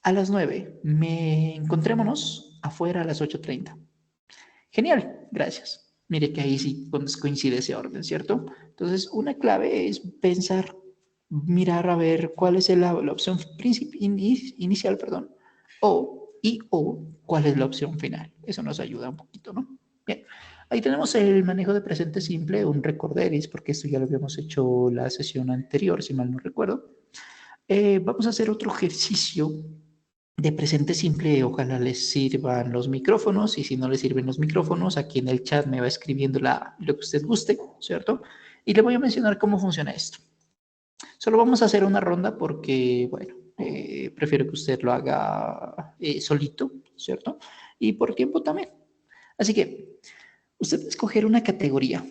A las 9. Encontrémonos afuera a las 8:30. Genial, gracias. Mire que ahí sí coincide ese orden, ¿cierto? Entonces, una clave es pensar, mirar a ver cuál es la opción inicial, perdón, o cuál es la opción final. Eso nos ayuda un poquito, ¿no? Bien, ahí tenemos el manejo de presente simple, un recorderis, porque esto ya lo habíamos hecho la sesión anterior, si mal no recuerdo. Vamos a hacer otro ejercicio de presente simple. Ojalá les sirvan los micrófonos, y si no les sirven los micrófonos, aquí en el chat me va escribiendo lo que usted guste, ¿cierto? Y le voy a mencionar cómo funciona esto. Solo vamos a hacer una ronda porque, bueno, prefiero que usted lo haga solito, ¿cierto? Y por tiempo también. Así que usted va a escoger una categoría.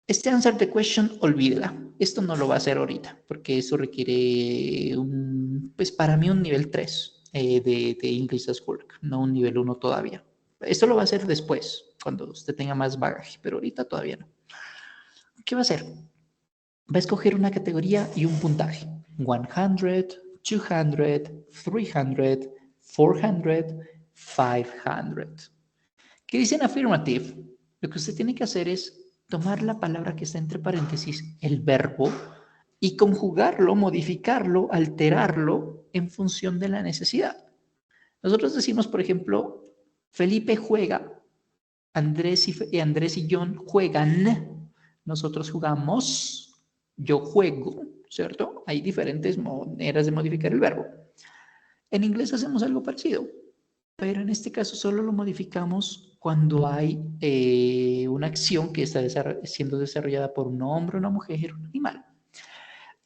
Este answer the question, olvídela. Esto no lo va a hacer ahorita, porque eso requiere, pues para mí, un nivel 3 de English as Work, no un nivel 1 todavía. Esto lo va a hacer después, cuando usted tenga más bagaje, pero ahorita todavía no. ¿Qué va a hacer? Va a escoger una categoría y un puntaje. 100, 200, 300, 400, 500. ¿Qué dice en affirmative? Lo que usted tiene que hacer es tomar la palabra que está entre paréntesis, el verbo, y conjugarlo, modificarlo, alterarlo en función de la necesidad. Nosotros decimos, por ejemplo, Felipe juega, Andrés y John juegan, nosotros jugamos, yo juego, ¿cierto? Hay diferentes maneras de modificar el verbo. En inglés hacemos algo parecido, pero en este caso solo lo modificamos cuando hay una acción que está siendo desarrollada por un hombre, una mujer, un animal.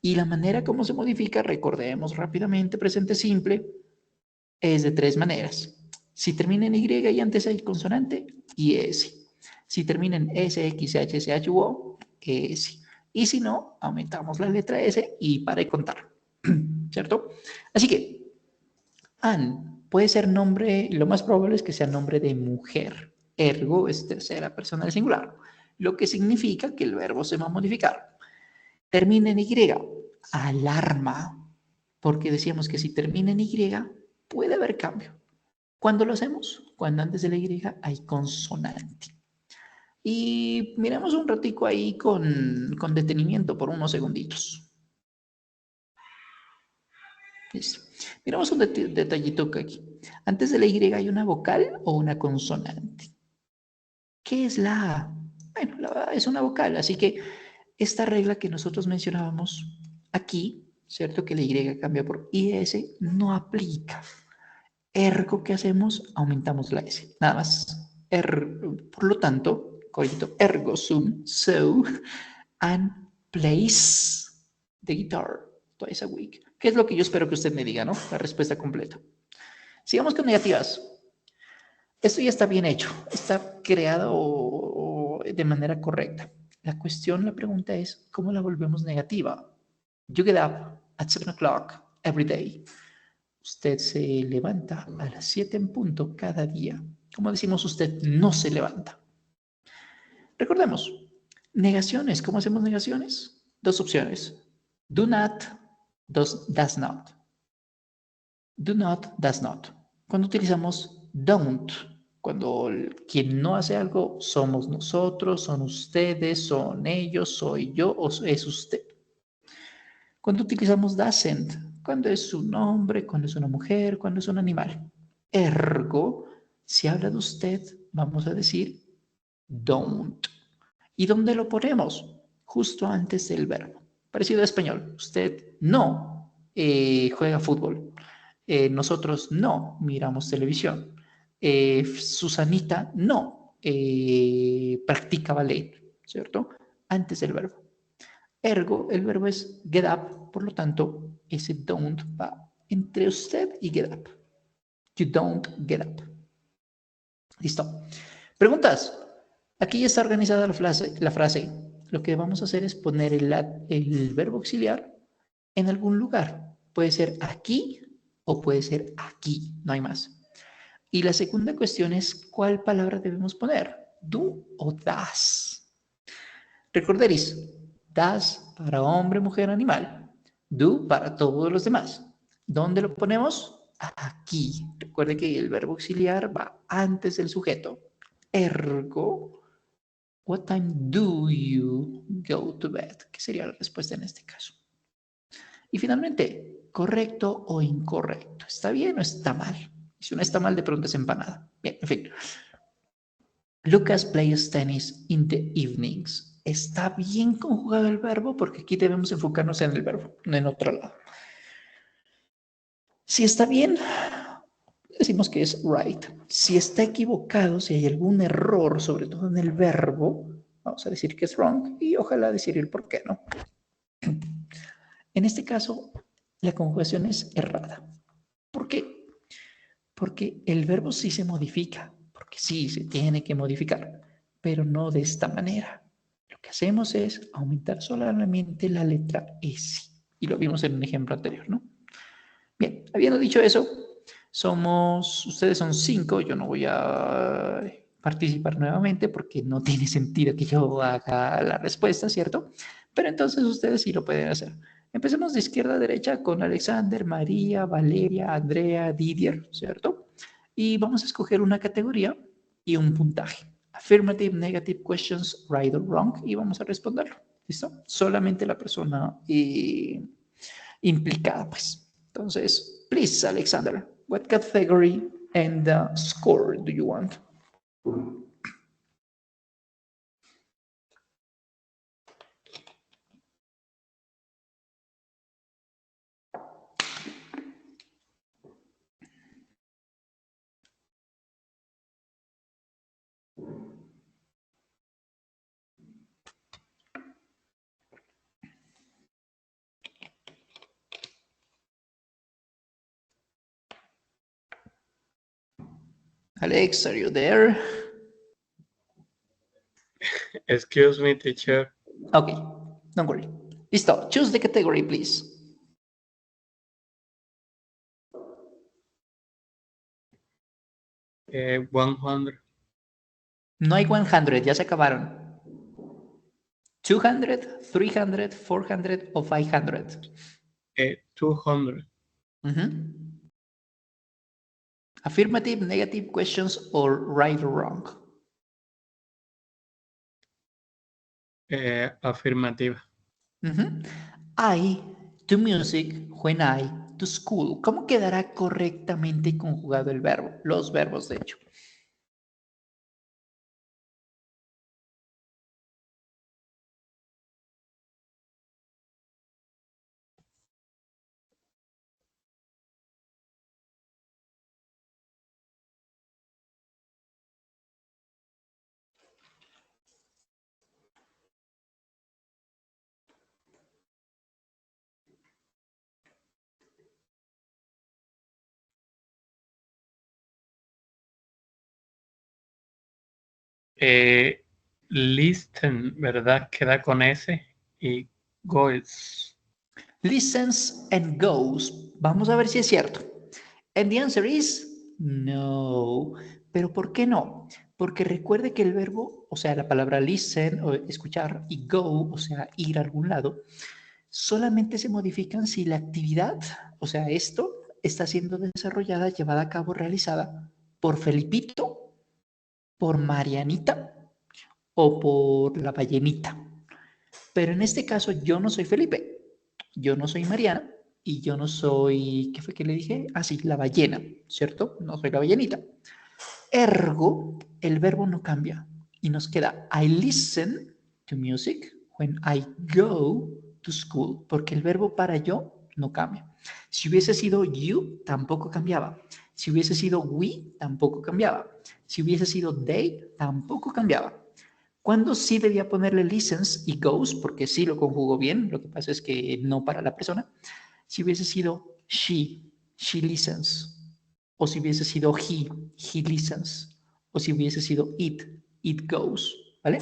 Y la manera como se modifica, recordemos rápidamente, presente simple, es de 3 maneras. Si termina en Y y antes hay consonante, IS. Si termina en S, X, H, S, H, U, O, ES. Y si no, aumentamos la letra S y para de contar. ¿Cierto? Así que, Anne puede ser nombre, lo más probable es que sea nombre de mujer. Ergo es tercera persona del singular, lo que significa que el verbo se va a modificar. Termina en Y, alarma, porque decíamos que si termina en Y, puede haber cambio. ¿Cuándo lo hacemos? Cuando antes de la Y hay consonante. Y miremos un ratico ahí con detenimiento por unos segunditos. Listo. Miramos un detallito aquí. Antes de la Y hay una vocal o una consonante. ¿Qué es la A? Bueno, la A es una vocal, así que esta regla que nosotros mencionábamos aquí, ¿cierto? Que la Y cambia por IS, no aplica. Ergo, ¿qué hacemos? Aumentamos la S, nada más. Por lo tanto, correcto, ergo sum, so, and plays the guitar twice a week. ¿Qué es lo que yo espero que usted me diga, no? La respuesta completa. Sigamos con negativas. Esto ya está bien hecho, está creado de manera correcta. La cuestión, la pregunta es, ¿cómo la volvemos negativa? You get up at 7 o'clock every day. Usted se levanta a las 7 en punto cada día. Como decimos, usted no se levanta. Recordemos, negaciones. ¿Cómo hacemos negaciones? Dos opciones. Do not, does not. Do not, does not. Cuando utilizamos don't, cuando quien no hace algo somos nosotros, son ustedes, son ellos, soy yo o es usted. Cuando utilizamos doesn't, cuando es un hombre, cuando es una mujer, cuando es un animal. Ergo, si habla de usted, vamos a decir don't. ¿Y dónde lo ponemos? Justo antes del verbo. Parecido a español. Usted no juega fútbol. Nosotros no miramos televisión. Susanita no practica ballet, ¿cierto? Antes del verbo. Ergo, el verbo es get up, por lo tanto, ese don't va entre usted y get up. You don't get up. Listo. Preguntas. Aquí ya está organizada la frase. Lo que vamos a hacer es poner el verbo auxiliar en algún lugar. Puede ser aquí o puede ser aquí. No hay más. Y la segunda cuestión es ¿cuál palabra debemos poner? Do o das. Recordaréis, das para hombre, mujer, animal. Do para todos los demás. ¿Dónde lo ponemos? Aquí. Recuerde que el verbo auxiliar va antes del sujeto. Ergo, what time do you go to bed? ¿Qué sería la respuesta en este caso? Y finalmente, ¿correcto o incorrecto? ¿Está bien o está mal? Si no está mal, de pronto es empanada. Bien, en fin. Lucas plays tennis in the evenings. ¿Está bien conjugado el verbo? Porque aquí debemos enfocarnos en el verbo, no en otro lado. Si está bien, decimos que es right. Si está equivocado, si hay algún error, sobre todo en el verbo, vamos a decir que es wrong y ojalá decir el por qué, ¿no? En este caso, la conjugación es errada. ¿Por qué? Porque el verbo sí se modifica, porque sí se tiene que modificar, pero no de esta manera. Lo que hacemos es aumentar solamente la letra S. Y lo vimos en un ejemplo anterior, ¿no? Bien, habiendo dicho eso, ustedes son 5, yo no voy a participar nuevamente porque no tiene sentido que yo haga la respuesta, ¿cierto? Pero entonces ustedes sí lo pueden hacer. Empecemos de izquierda a derecha con Alexander, María, Valeria, Andrea, Didier, ¿cierto? Y vamos a escoger una categoría y un puntaje. Affirmative, negative questions, right or wrong, y vamos a responderlo. ¿Listo? Solamente la persona implicada, pues. Entonces, please, Alexander, what category and score do you want? Alex, are you there? Excuse me, teacher. Okay, don't worry. Listo, choose the category, please. Eh, 100. No hay 100, ya se acabaron. 200, 300, 400 o 500. 200. Affirmative, negative questions, or right or wrong? Afirmativa. I to music when I to school. ¿Cómo quedará correctamente conjugado el verbo? Los verbos, de hecho. Listen, ¿verdad? Queda con S y goes. Listens and goes. Vamos a ver si es cierto. And the answer is no. ¿Pero por qué no? Porque recuerde que el verbo, o sea, la palabra listen o escuchar y go, o sea, ir a algún lado, solamente se modifican si la actividad, o sea, esto está siendo desarrollada, llevada a cabo, realizada por Felipito, por Marianita o por la ballenita. Pero en este caso yo no soy Felipe, yo no soy Mariana y yo no soy, ¿qué fue que le dije? Ah, sí, la ballena, ¿cierto? No soy la ballenita. Ergo, el verbo no cambia y nos queda I listen to music when I go to school, porque el verbo para yo no cambia. Si hubiese sido you, tampoco cambiaba. Si hubiese sido we, tampoco cambiaba. Si hubiese sido they, tampoco cambiaba. ¿Cuándo sí debía ponerle listens y goes? Porque sí lo conjugo bien, lo que pasa es que no para la persona. Si hubiese sido she listens. O si hubiese sido he listens. O si hubiese sido it goes. ¿Vale?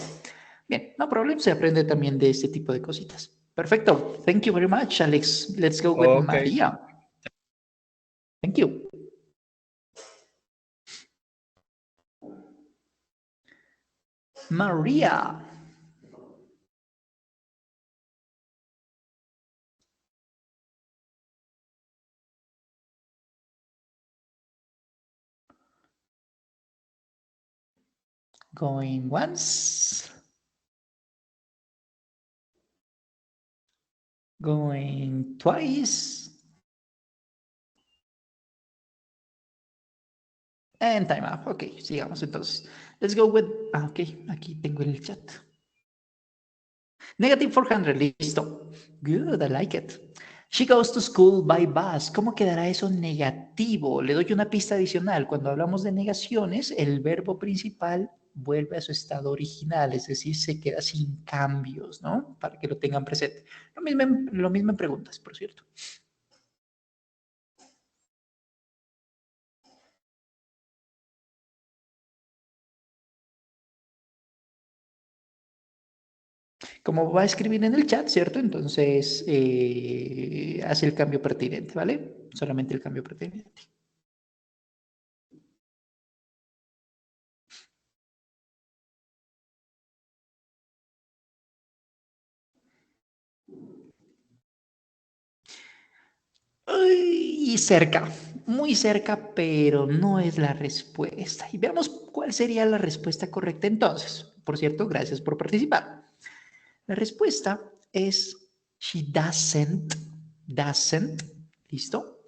Bien, no problem, se aprende también de este tipo de cositas. Perfecto. Thank you very much, Alex. Let's go with Ok. María. Thank you. Maria. Going once. Going twice. And time up. Ok, sigamos entonces. Let's go with... Ah, ok, aquí tengo el chat. Negative 400, listo. Good, I like it. She goes to school by bus. ¿Cómo quedará eso negativo? Le doy una pista adicional. Cuando hablamos de negaciones, el verbo principal vuelve a su estado original, es decir, se queda sin cambios, ¿no? Para que lo tengan presente. Lo mismo en preguntas, por cierto. Como va a escribir en el chat, ¿cierto? Entonces, hace el cambio pertinente, ¿vale? Solamente el cambio pertinente. Y cerca, muy cerca, pero no es la respuesta. Y veamos cuál sería la respuesta correcta entonces. Por cierto, gracias por participar. La respuesta es she doesn't, ¿listo?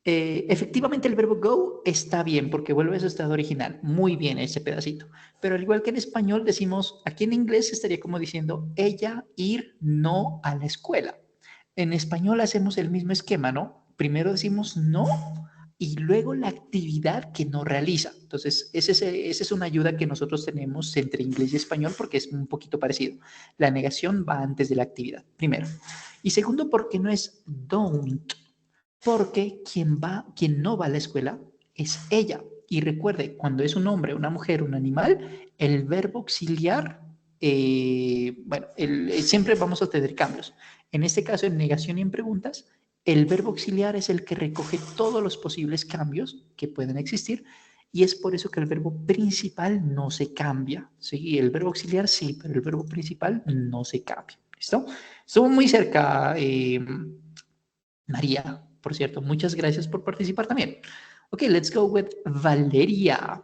Efectivamente el verbo go está bien porque vuelve a su estado original. Muy bien ese pedacito. Pero al igual que en español decimos, aquí en inglés estaría como diciendo ella ir no a la escuela. En español hacemos el mismo esquema, ¿no? Primero decimos no y luego la actividad que no realiza. Entonces, esa es una ayuda que nosotros tenemos entre inglés y español porque es un poquito parecido. La negación va antes de la actividad, primero. Y segundo, porque no es don't, porque quien no va a la escuela es ella. Y recuerde, cuando es un hombre, una mujer, un animal, el verbo auxiliar, siempre vamos a tener cambios. En este caso, en negación y en preguntas, el verbo auxiliar es el que recoge todos los posibles cambios que pueden existir y es por eso que el verbo principal no se cambia. Sí, el verbo auxiliar sí, pero el verbo principal no se cambia. ¿Listo? Estuvo muy cerca, María, por cierto. Muchas gracias por participar también. Ok, let's go with Valeria.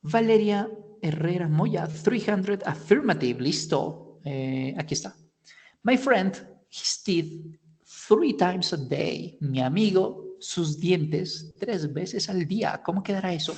Valeria Herrera Moya, 300 affirmative. Listo. Aquí está. My friend, his teeth 3 times a day. Mi amigo, sus dientes 3 veces al día. ¿Cómo quedará eso?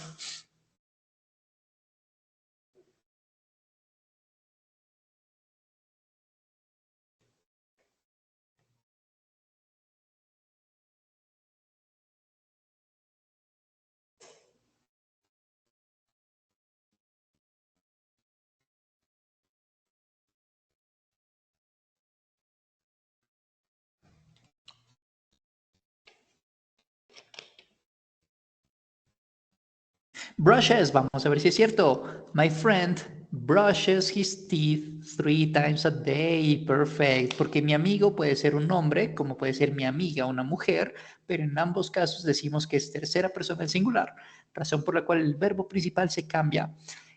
Brushes, vamos a ver si es cierto. My friend brushes his teeth 3 times a day. Perfect. Porque mi amigo puede ser un hombre, como puede ser mi amiga una mujer, pero en ambos casos decimos que es tercera persona del singular, razón por la cual el verbo principal se cambia.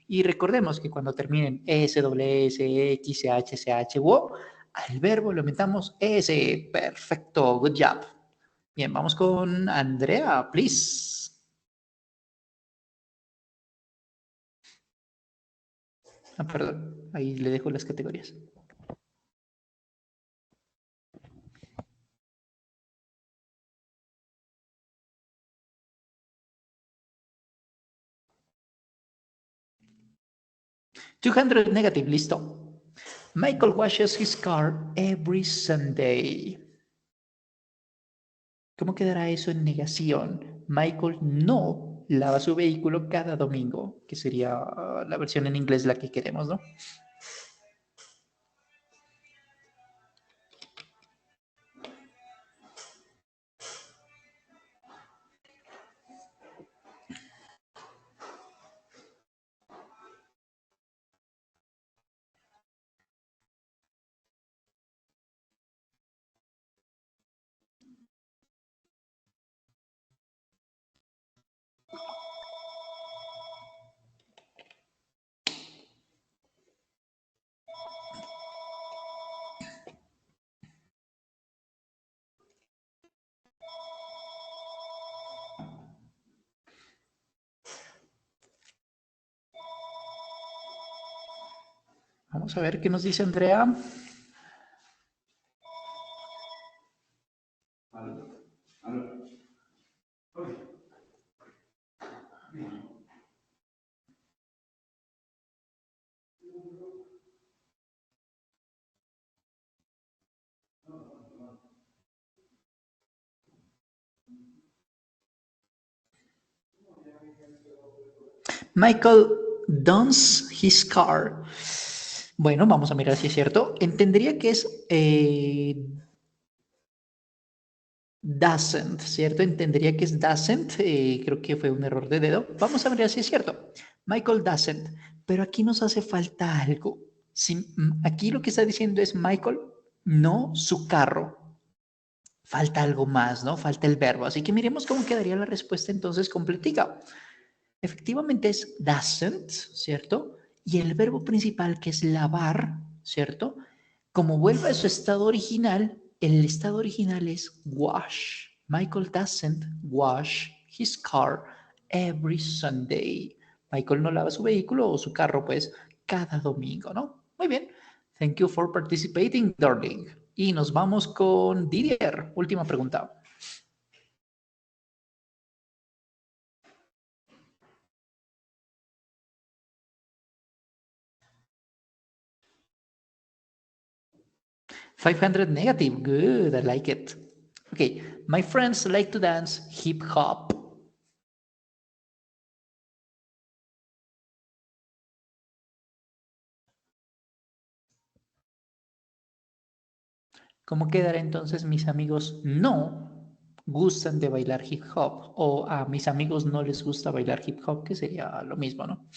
Y recordemos que cuando terminen S, W, S, X, H, CH u O, al verbo le aumentamos S. Perfecto. Good job. Bien, vamos con Andrea, please. Ah, perdón, ahí le dejo las categorías. $200 negative, listo. Michael washes his car every Sunday. ¿Cómo quedará eso en negación? Michael no lava su vehículo cada domingo, que sería la versión en inglés la que queremos, ¿no? Vamos a ver qué nos dice Andrea. Michael dons his car. Bueno, vamos a mirar si es cierto. Entendería que es doesn't, ¿cierto? Entendería que es doesn't. Creo que fue un error de dedo. Vamos a mirar si es cierto. Michael doesn't. Pero aquí nos hace falta algo. Aquí lo que está diciendo es Michael, no su carro. Falta algo más, ¿no? Falta el verbo. Así que miremos cómo quedaría la respuesta entonces completica. Efectivamente es doesn't, ¿cierto? Y el verbo principal que es lavar, ¿cierto? Como vuelve a su estado original, el estado original es wash. Michael doesn't wash his car every Sunday. Michael no lava su vehículo o su carro, pues, cada domingo, ¿no? Muy bien. Thank you for participating, darling. Y nos vamos con Didier. Última pregunta. $500 negative. Good, I like it. Okay, my friends like to dance hip hop. ¿Cómo quedará entonces mis amigos no gustan de bailar hip hop? O a mis amigos no les gusta bailar hip hop, que sería lo mismo, ¿no?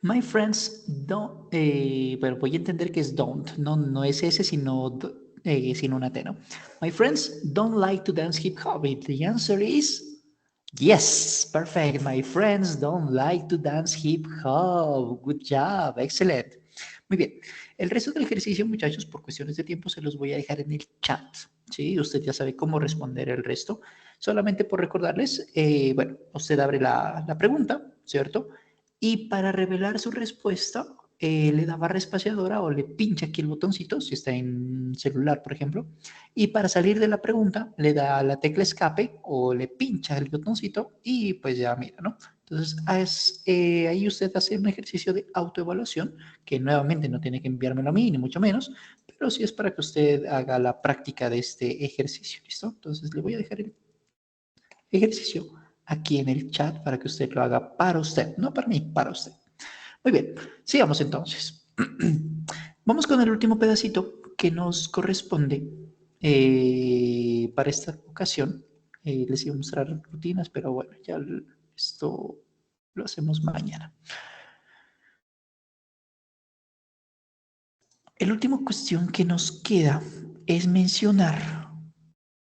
My friends don't, pero voy a entender que es don't, no, no es ese, sino, sino una T, ¿no? My friends don't like to dance hip hop. The answer is yes, perfect. My friends don't like to dance hip hop. Good job, excellent. Muy bien. El resto del ejercicio, muchachos, por cuestiones de tiempo, se los voy a dejar en el chat. ¿Sí? Usted ya sabe cómo responder el resto. Solamente por recordarles, bueno, usted abre la pregunta, ¿cierto? Y para revelar su respuesta, le da barra espaciadora o le pincha aquí el botoncito, si está en celular, por ejemplo. Y para salir de la pregunta, le da la tecla escape o le pincha el botoncito y pues ya mira, ¿no? Entonces, ahí usted hace un ejercicio de autoevaluación que nuevamente no tiene que enviármelo a mí, ni mucho menos, pero sí es para que usted haga la práctica de este ejercicio, ¿listo? Entonces, le voy a dejar el ejercicio aquí en el chat para que usted lo haga para usted, no para mí, para usted. Muy bien, sigamos entonces. Vamos con el último pedacito que nos corresponde para esta ocasión. Les iba a mostrar rutinas, pero bueno, ya esto lo hacemos mañana. La última cuestión que nos queda es mencionar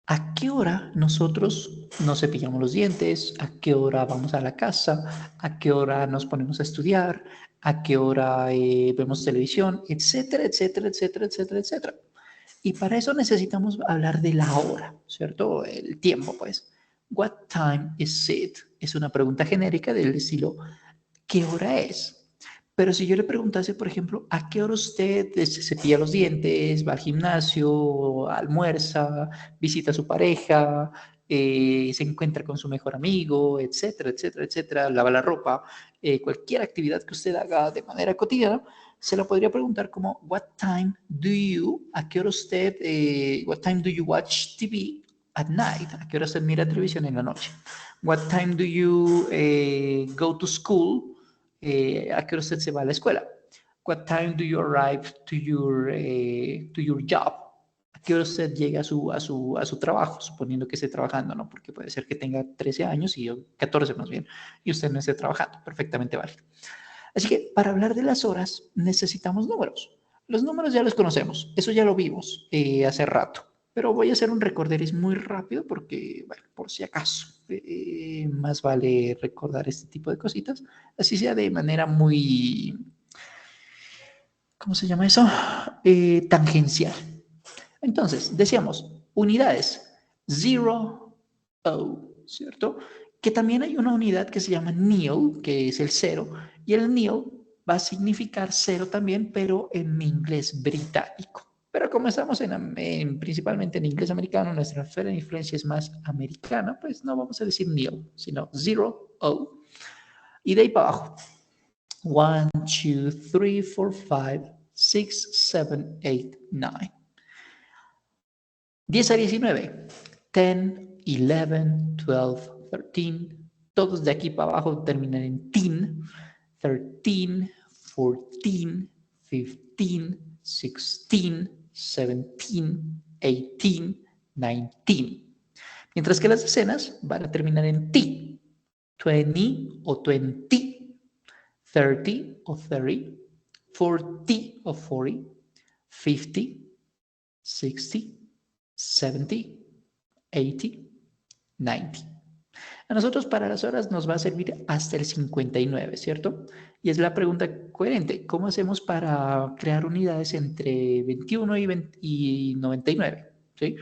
a qué hora nosotros nos cepillamos los dientes, a qué hora vamos a la casa, a qué hora nos ponemos a estudiar, a qué hora vemos televisión, etcétera, etcétera, etcétera, etcétera, etcétera. Y para eso necesitamos hablar de la hora, ¿cierto? El tiempo, pues. What time is it? Es una pregunta genérica del estilo, ¿qué hora es? Pero si yo le preguntase, por ejemplo, ¿a qué hora usted se cepilla los dientes, va al gimnasio, almuerza, visita a su pareja, se encuentra con su mejor amigo, etcétera, etcétera, etcétera, lava la ropa, cualquier actividad que usted haga de manera cotidiana, se lo podría preguntar como, what time do you, a qué hora usted, what time do you watch TV at night? ¿A qué hora usted mira televisión en la noche? What time do you go to school? ¿A qué hora usted se va a la escuela? What time do you arrive to your job? ¿A qué hora usted llega a su trabajo? Suponiendo que esté trabajando, ¿no? Porque puede ser que tenga 13 años y 14 más bien, y usted no esté trabajando. Perfectamente válido. Así que para hablar de las horas necesitamos números. Los números ya los conocemos, eso ya lo vimos hace rato. Pero voy a hacer un recorderis muy rápido porque, bueno, por si acaso, más vale recordar este tipo de cositas, así sea de manera muy, ¿cómo se llama eso? Tangencial. Entonces, decíamos, unidades, 0, O, ¿cierto? Que también hay una unidad que se llama nil, que es el 0, y el nil va a significar 0 también, pero en inglés británico. Pero como estamos principalmente en inglés americano, nuestra esfera de influencia es más americana, pues no vamos a decir nil, sino 0, O. Y de ahí para abajo. 1, 2, 3, 4, 5, 6, 7, 8, 9. 10 a 19. 10, 11, 12, 13. Todos de aquí para abajo terminan en teen. 13, 14, 15, 16, 17, 18, 19. Mientras que las decenas van a terminar en T. 20 o 20, 30 o 30, 40 o 40, 50, 60, 70, 80, 90. A nosotros para las horas nos va a servir hasta el 59, ¿cierto? Y es la pregunta coherente. ¿Cómo hacemos para crear unidades entre 21 y 99? ¿Sí?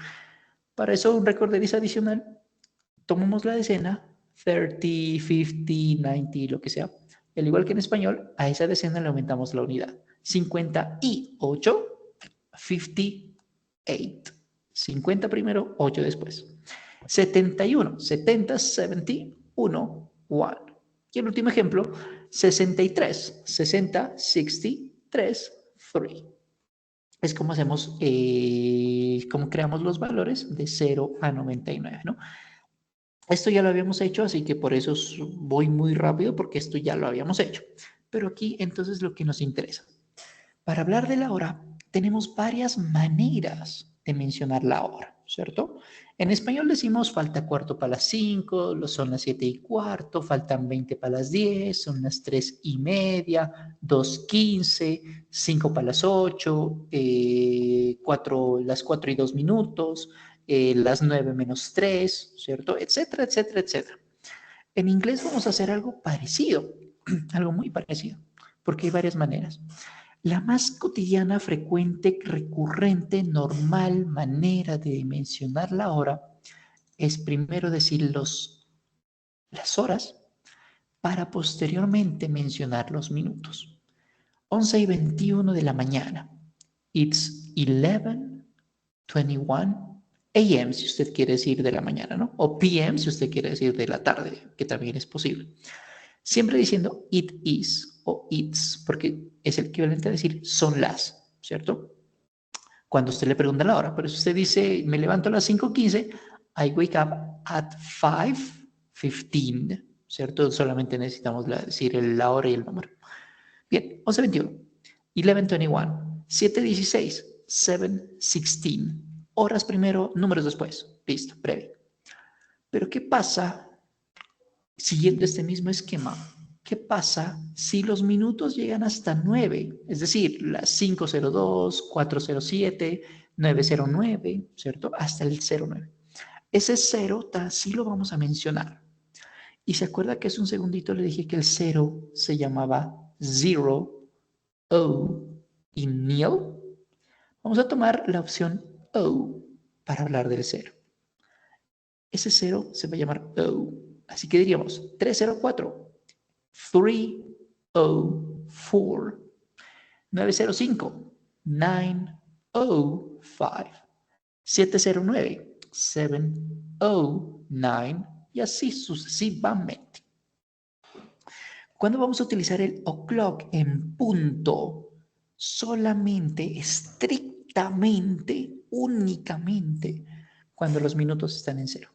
Para eso un recorderis adicional. Tomamos la decena, 30, 50, 90, lo que sea. Y al igual que en español, a esa decena le aumentamos la unidad. 58, 58. 50 primero, 8 después. 71, 70, 71, 1. Y el último ejemplo, 63, 60, 63, 3. Es como hacemos, como creamos los valores de 0 a 99, ¿no? Esto ya lo habíamos hecho, así que por eso voy muy rápido, porque esto ya lo habíamos hecho. Pero aquí entonces lo que nos interesa. Para hablar de la hora, tenemos varias maneras de mencionar la hora, ¿cierto? En español decimos falta cuarto para las 5, son las 7:15, faltan 20 para las 10, son las 3:30, 2:15, 5 para las 8, las 4:02, las 9:03, ¿cierto? Etcétera, etcétera, etcétera. En inglés vamos a hacer algo parecido, algo muy parecido, porque hay varias maneras. La más cotidiana, frecuente, recurrente, normal manera de mencionar la hora es primero decir las horas para posteriormente mencionar los minutos. 11:21 de la mañana. It's 11:21 a.m. si usted quiere decir de la mañana, ¿no? O p.m. si usted quiere decir de la tarde, que también es posible. Siempre diciendo it is o it's, porque es el equivalente a decir son las, ¿cierto? Cuando usted le pregunta la hora, pero si usted dice me levanto a las 5:15, I wake up at 15, ¿cierto? Solamente necesitamos decir la hora y el número. Bien, 11:21, 11:21, 7:16, 7:16. Horas primero, números después. Listo, breve. Pero ¿qué pasa, siguiendo este mismo esquema? ¿Qué pasa si los minutos llegan hasta 9? Es decir, las 5:02, 4:07, 9:09, ¿cierto? Hasta el 09. Ese 0 sí lo vamos a mencionar. Y se acuerda que hace un segundito le dije que el 0 se llamaba 0, O y nil. Vamos a tomar la opción O para hablar del 0. Ese 0 se va a llamar O. Así que diríamos 304, 304, 905, 905, 709, 709 y así sucesivamente. ¿Cuándo vamos a utilizar el o'clock en punto? Solamente, estrictamente, únicamente, cuando los minutos están en 0.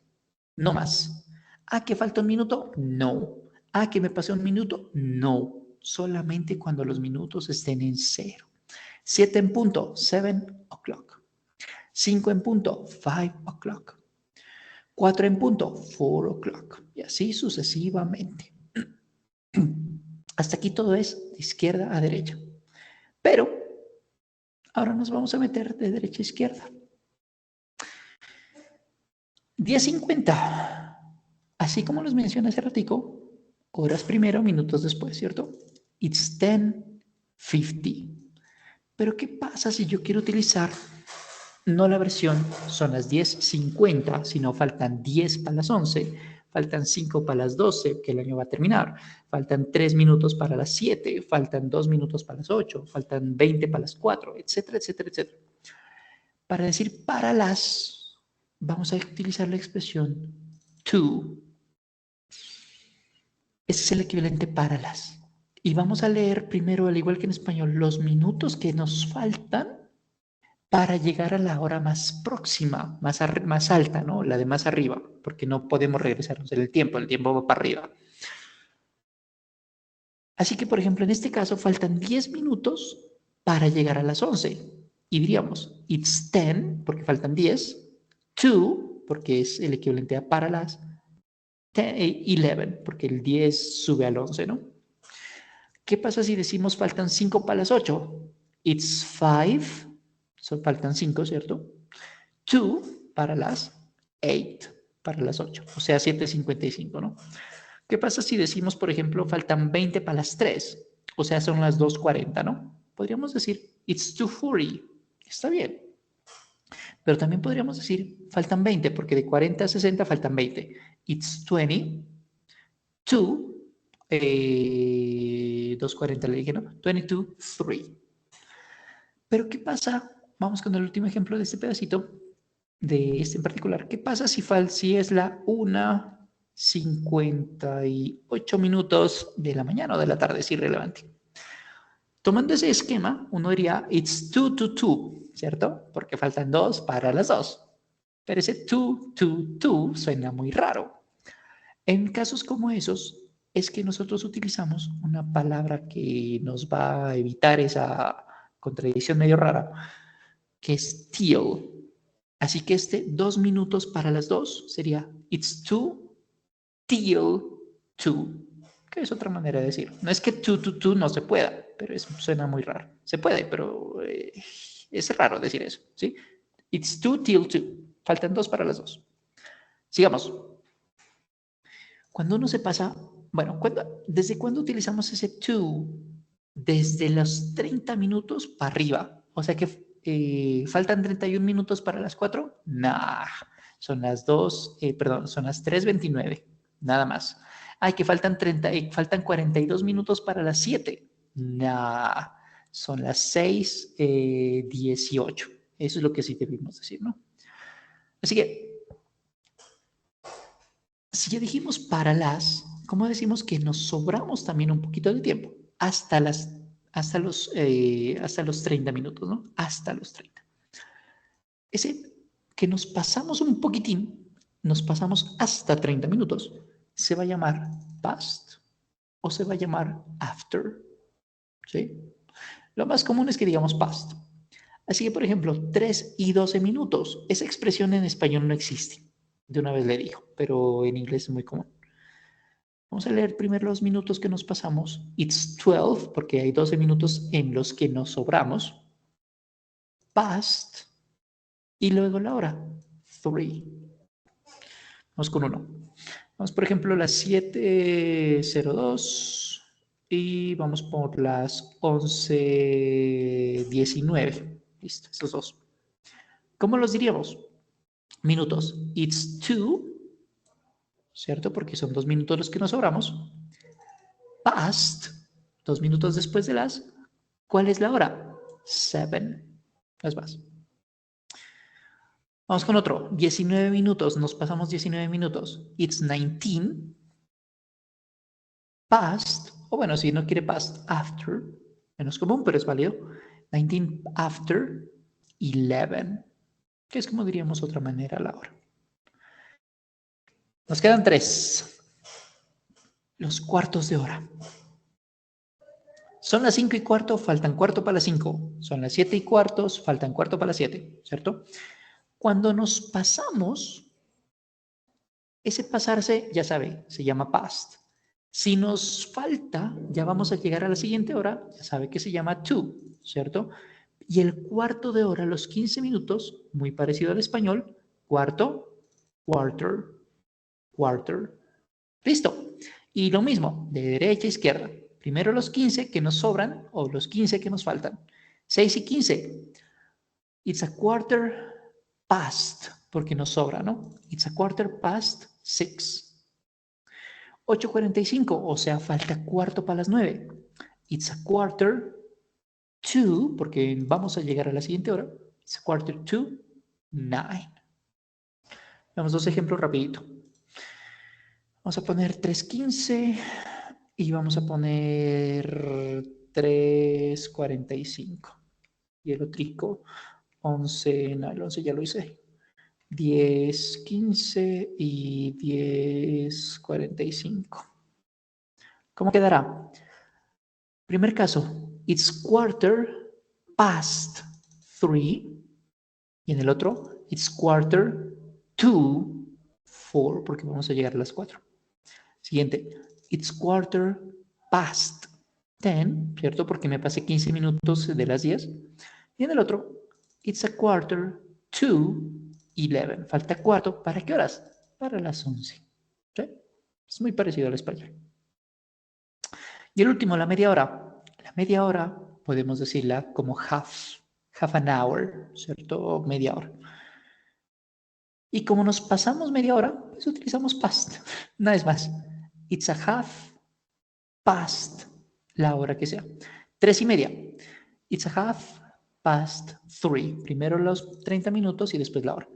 No más. ¿Ah, que falta un minuto? No. ¿Ah, que me pasé un minuto? No. Solamente cuando los minutos estén en 0. 7 en punto, 7 o'clock. 5 en punto, 5 o'clock. 4 en punto, 4 o'clock. Y así sucesivamente. Hasta aquí todo es de izquierda a derecha. Pero ahora nos vamos a meter de derecha a izquierda. 10:50. Así como les mencioné hace ratico, horas primero, minutos después, ¿cierto? It's 10:50. Pero ¿qué pasa si yo quiero utilizar no la versión son las 10:50, sino faltan 10 para las 11, faltan 5 para las 12, que el año va a terminar, faltan 3 minutos para las 7, faltan 2 minutos para las 8, faltan 20 para las 4, etcétera, etcétera, etcétera? Para decir para las, vamos a utilizar la expresión to. Ese es el equivalente para las. Y vamos a leer primero, al igual que en español, los minutos que nos faltan para llegar a la hora más próxima, más alta, ¿no? La de más arriba, porque no podemos regresarnos en el tiempo va para arriba. Así que, por ejemplo, en este caso faltan 10 minutos para llegar a las 11. Y diríamos, it's 10, porque faltan 10, to, porque es el equivalente a para las, 11, porque el 10 sube al 11, ¿no? ¿Qué pasa si decimos faltan 5 para las 8? It's 5, faltan 5, ¿cierto? 2 para las 8, para las 8, o sea, 7:55, ¿no? ¿Qué pasa si decimos, por ejemplo, faltan 20 para las 3? O sea, son las 2:40, ¿no? Podríamos decir, it's 2:40, está bien. Pero también podríamos decir, faltan 20, porque de 40 a 60 faltan 20. It's 20, 2:40 le dije, ¿no? 22, 3. Pero ¿qué pasa? Vamos con el último ejemplo de este pedacito, de este en particular. ¿Qué pasa si es la 1:58 minutos de la mañana o de la tarde? Es irrelevante. Tomando ese esquema, uno diría, it's 2 to 2, ¿cierto? Porque faltan 2 para las 2. Pero ese 2 to 2 suena muy raro. En casos como esos, es que nosotros utilizamos una palabra que nos va a evitar esa contradicción medio rara, que es till. Así que 2 minutos para las 2 sería it's 2 till 2, que es otra manera de decir. No es que 2 to 2 no se pueda, pero suena muy raro. Se puede, pero es raro decir eso, ¿sí? It's 2 till 2. Faltan 2 para las 2. Sigamos. Cuando uno se pasa, bueno, ¿desde cuándo utilizamos ese to? Desde los 30 minutos para arriba. O sea que faltan 31 minutos para las 4. Nah, son las 3:29. Nada más. Ay, que faltan 42 minutos para las 7. Nah, son las 6:18. Eso es lo que sí debimos decir, ¿no? Así que, si ya dijimos para las, ¿cómo decimos que nos sobramos también un poquito de tiempo? Hasta los 30 minutos, ¿no? Hasta los 30. Ese que nos pasamos un poquitín, nos pasamos hasta 30 minutos. ¿Se va a llamar past o se va a llamar after? ¿Sí? Lo más común es que digamos past. Así que, por ejemplo, 3 y 12 minutos. Esa expresión en español no existe. De una vez le digo, pero en inglés es muy común. Vamos a leer primero los minutos que nos pasamos. It's 12, porque hay 12 minutos en los que nos sobramos. Past. Y luego la hora. 3. Vamos con uno. Vamos, por ejemplo, a las 7:02 y vamos por las 11:19. Listo, esos dos. ¿Cómo los diríamos? Minutos. It's 2, ¿cierto? Porque son 2 minutos los que nos sobramos. Past, 2 minutos después de las. ¿Cuál es la hora? 7. No es más. Vamos con otro. 19 minutos. Nos pasamos 19 minutos. It's 19. Past, o bueno, si no quiere past, after. Menos común, pero es válido. 19 after 11. Que es como diríamos otra manera a la hora. Nos quedan 3. Los cuartos de hora. Son las 5:15, faltan cuarto para las 5. Son las 7:15, faltan cuarto para las 7, ¿cierto? Cuando nos pasamos, ese pasarse, ya sabe, se llama past. Si nos falta, ya vamos a llegar a la siguiente hora, ya sabe que se llama to, ¿cierto? Y el cuarto de hora, los 15 minutos, muy parecido al español, cuarto, quarter, quarter. Listo. Y lo mismo, de derecha a izquierda. Primero los 15 que nos sobran o los 15 que nos faltan. 6:15. It's a quarter past, porque nos sobra, ¿no? It's a quarter past 6. 8:45, o sea, falta cuarto para las 9. It's a quarter to, porque vamos a llegar a la siguiente hora. It's a quarter to 9. Vamos dos ejemplos rapidito. Vamos a poner 3:15 y vamos a poner 3:45. Y el otro 11, no, el 11 ya lo hice. 10:15 y 10:45. ¿Cómo quedará? Primer caso, it's quarter past 3. Y en el otro, it's quarter to 4, porque vamos a llegar a las 4. Siguiente, it's quarter past 10, ¿cierto? Porque me pasé 15 minutos de las 10. Y en el otro, it's a quarter to 11. Falta cuarto. ¿Para qué horas? Para las 11. ¿Sí? Es muy parecido al español. Y el último, la media hora. La media hora podemos decirla como half an hour, ¿cierto? Media hora. Y como nos pasamos media hora, pues utilizamos past. Nada es más. It's a half past, la hora que sea. 3:30. It's a half past 3. Primero los 30 minutos y después la hora.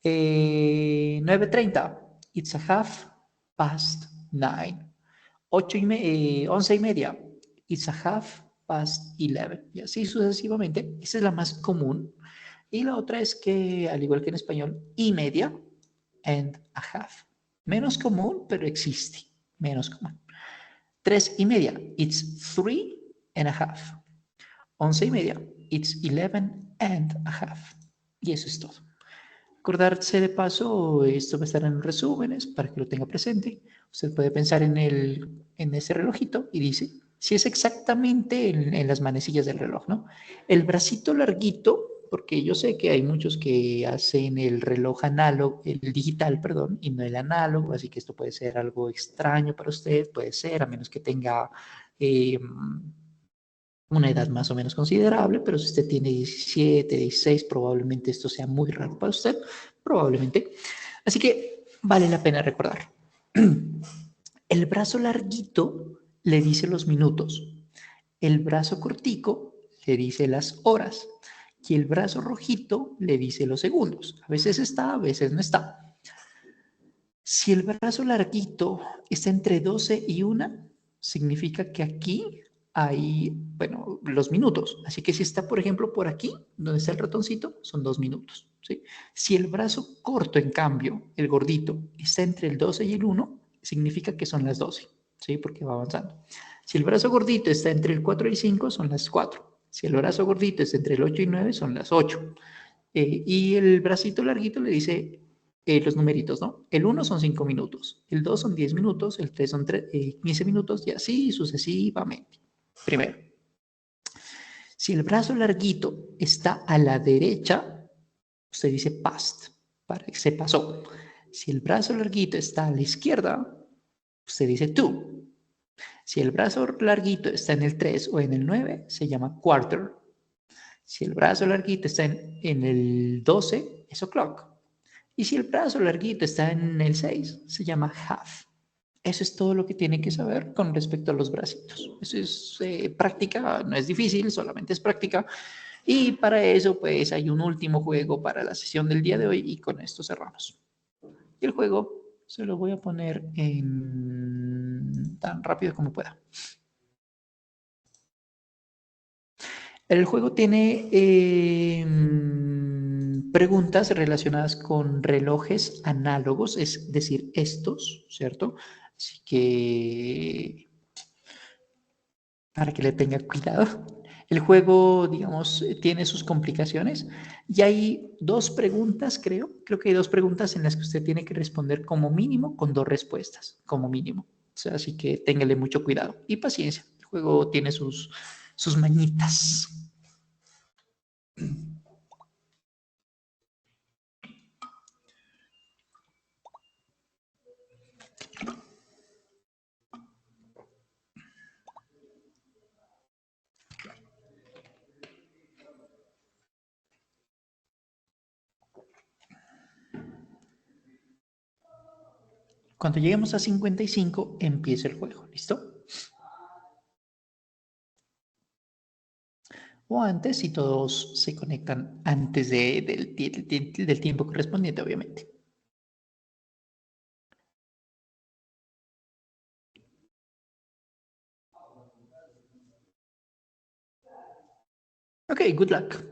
9:30. It's a half past 9. 11:30. It's a half past 11. Y así sucesivamente. Esa es la más común. Y la otra es que, al igual que en español, y media, and a half. Menos común, pero existe. Menos común. 3:30. It's 3.5. 11:30. It's 11.5. Y eso es todo. Acordarse de paso, esto va a estar en los resúmenes para que lo tenga presente. Usted puede pensar en ese relojito y dice, si es exactamente en las manecillas del reloj, ¿no? El bracito larguito, porque yo sé que hay muchos que hacen el reloj análogo, el digital, perdón, y no el análogo, así que esto puede ser algo extraño para usted, puede ser, a menos que tenga una edad más o menos considerable, pero si usted tiene 17, 16, probablemente esto sea muy raro para usted, probablemente. Así que vale la pena recordar. El brazo larguito le dice los minutos, el brazo cortico le dice las horas y el brazo rojito le dice los segundos. A veces está, a veces no está. Si el brazo larguito está entre 12 y 1, significa que aquí hay, bueno, los minutos. Así que si está, por ejemplo, por aquí, donde está el ratoncito, son 2 minutos. ¿Sí? Si el brazo corto, en cambio, el gordito, está entre el 12 y el 1, significa que son las 12, ¿sí? Porque va avanzando. Si el brazo gordito está entre el 4 y 5, son las 4. Si el brazo gordito está entre el 8 y 9, son las 8. Y el bracito larguito le dice los numeritos, ¿no? El 1 son 5 minutos, el 2 son 10 minutos, el 3 son 15 minutos y así sucesivamente. Primero, si el brazo larguito está a la derecha, usted dice past, para que se pasó. Si el brazo larguito está a la izquierda, usted dice to. Si el brazo larguito está en el 3 o en el 9, se llama quarter. Si el brazo larguito está en el 12, es o'clock. Y si el brazo larguito está en el 6, se llama half. Eso es todo lo que tiene que saber con respecto a los bracitos. Eso es práctica, no es difícil, solamente es práctica. Y para eso, pues hay un último juego para la sesión del día de hoy y con esto cerramos. Y el juego se lo voy a poner en tan rápido como pueda. El juego tiene preguntas relacionadas con relojes análogos, es decir, estos, ¿cierto? Así que para que le tenga cuidado. El juego, digamos, tiene sus complicaciones y hay dos preguntas, creo que hay dos preguntas en las que usted tiene que responder como mínimo con dos respuestas, como mínimo. O sea, así que téngale mucho cuidado y paciencia. El juego tiene sus mañitas. Cuando lleguemos a 55, empieza el juego, ¿listo? O antes, si todos se conectan antes del tiempo correspondiente, obviamente. Ok, good luck.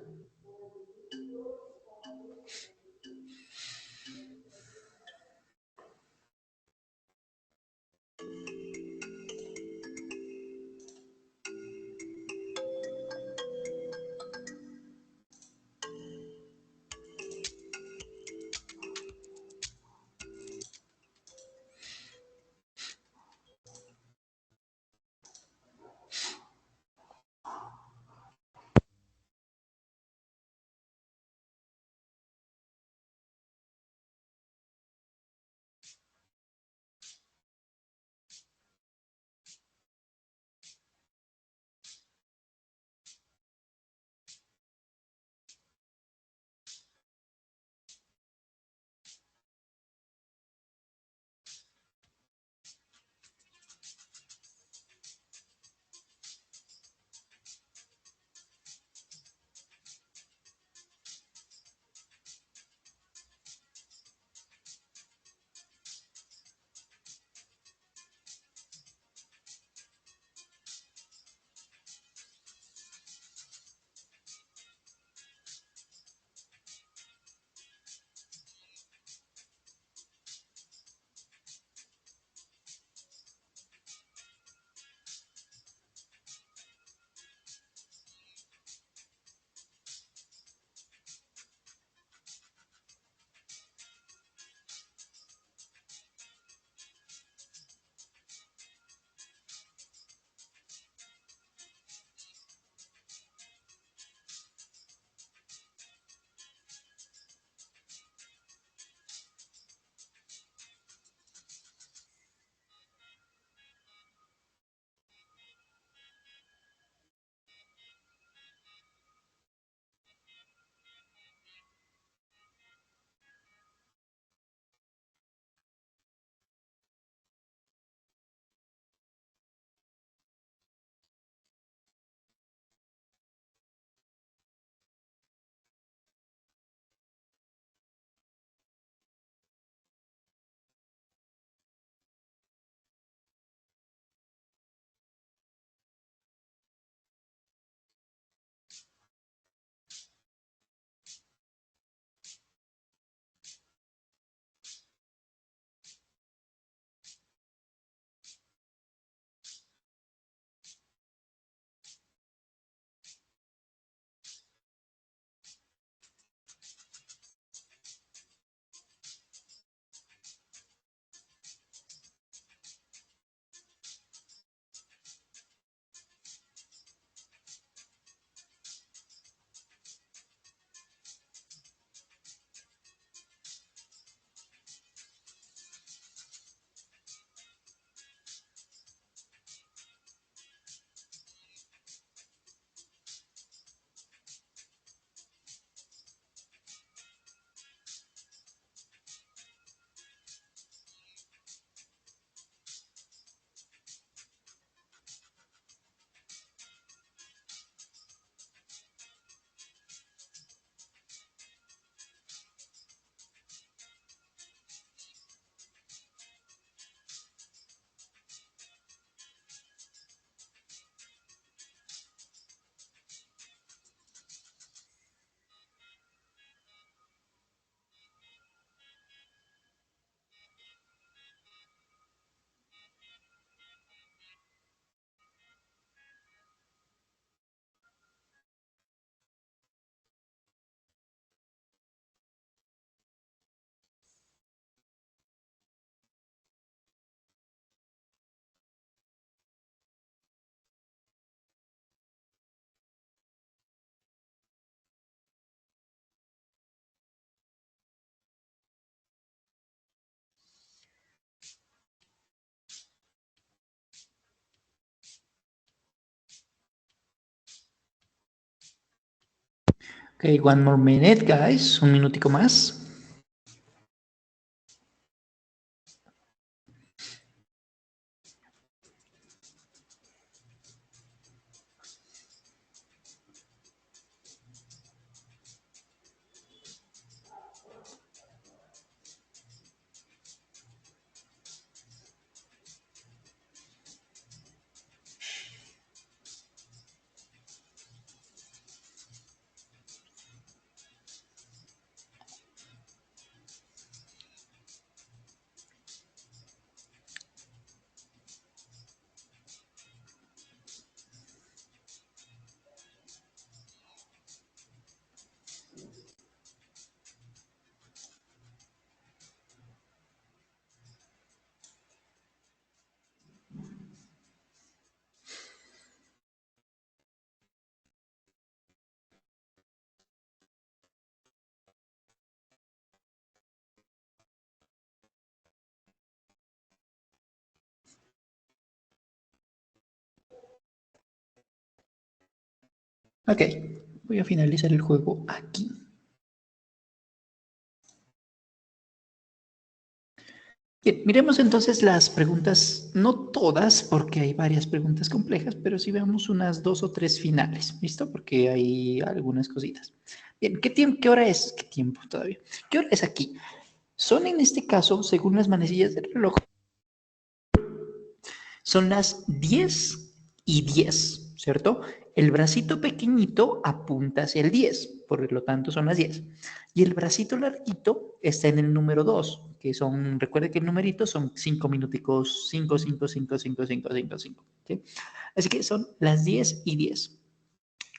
Okay, one more minute, guys. Un minutico más. Ok, voy a finalizar el juego aquí. Bien, miremos entonces las preguntas, no todas, porque hay varias preguntas complejas, pero sí veamos unas 2 o 3 finales, ¿listo? Porque hay algunas cositas. Bien, ¿qué hora es? ¿Qué tiempo todavía? ¿Qué hora es aquí? Son en este caso, según las manecillas del reloj, son las 10:10, ¿cierto? El bracito pequeñito apunta hacia el 10, por lo tanto son las 10. Y el bracito larguito está en el número 2, que son, recuerde que el numerito son 5 minuticos, 5, 5, 5, 5, 5, 5, 5. ¿Sí? Así que son las 10:10.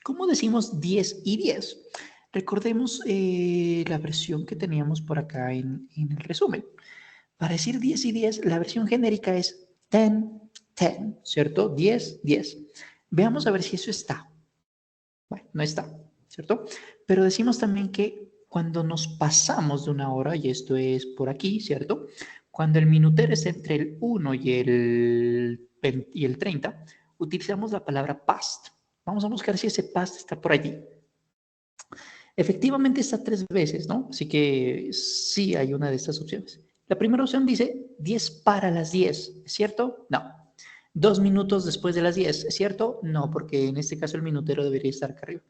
¿Cómo decimos 10:10? Recordemos la versión que teníamos por acá en el resumen. Para decir 10:10, la versión genérica es 10, 10, ¿cierto? 10, 10. Veamos a ver si eso está. Bueno, no está, ¿cierto? Pero decimos también que cuando nos pasamos de una hora, y esto es por aquí, ¿cierto? Cuando el minutero es entre el 1 y el 30, utilizamos la palabra past. Vamos a buscar si ese past está por allí. Efectivamente está 3 veces, ¿no? Así que sí hay una de estas opciones. La primera opción dice 10 para las 10, ¿es cierto? No. 2 minutos después de las 10, ¿es cierto? No, porque en este caso el minutero debería estar acá arriba.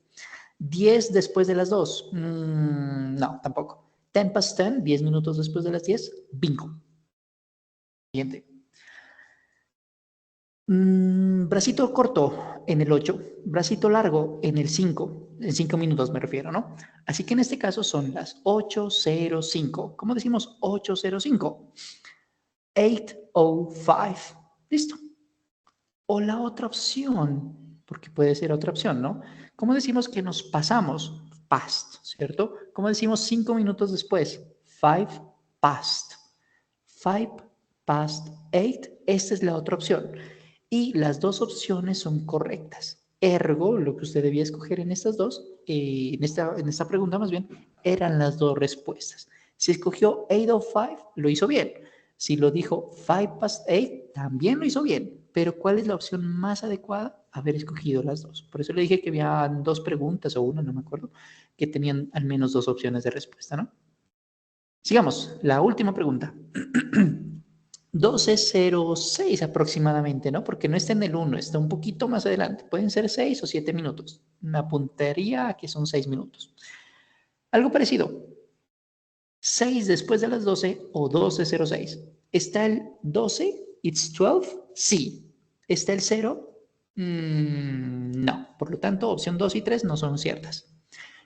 10 después de las 2, no, tampoco. 10 past 10, 10 minutos después de las 10, bingo. Siguiente. Bracito corto en el 8, bracito largo en el 5, en 5 minutos me refiero, ¿no? Así que en este caso son las 8:05. ¿Cómo decimos 8:05? 8:05. Listo. O la otra opción, porque puede ser otra opción, ¿no? ¿Cómo decimos que nos pasamos? Past, ¿cierto? ¿Cómo decimos 5 minutos después? 5 past. 5 past 8. Esta es la otra opción. Y las dos opciones son correctas. Ergo, lo que usted debía escoger en estas dos, en esta pregunta más bien, eran las dos respuestas. Si escogió 8:05, lo hizo bien. Si lo dijo 5 past 8, también lo hizo bien. Pero ¿cuál es la opción más adecuada? Haber escogido las dos. Por eso le dije que había dos preguntas o una, no me acuerdo, que tenían al menos dos opciones de respuesta, ¿no? Sigamos, la última pregunta. 12:06 aproximadamente, ¿no? Porque no está en el 1, está un poquito más adelante. Pueden ser 6 o 7 minutos. Me apuntaría a que son 6 minutos. Algo parecido. 6 después de las 12 o 12:06. ¿Está el 12? ¿It's 12? Sí. ¿Está el 0? No. Por lo tanto, opción 2 y 3 no son ciertas.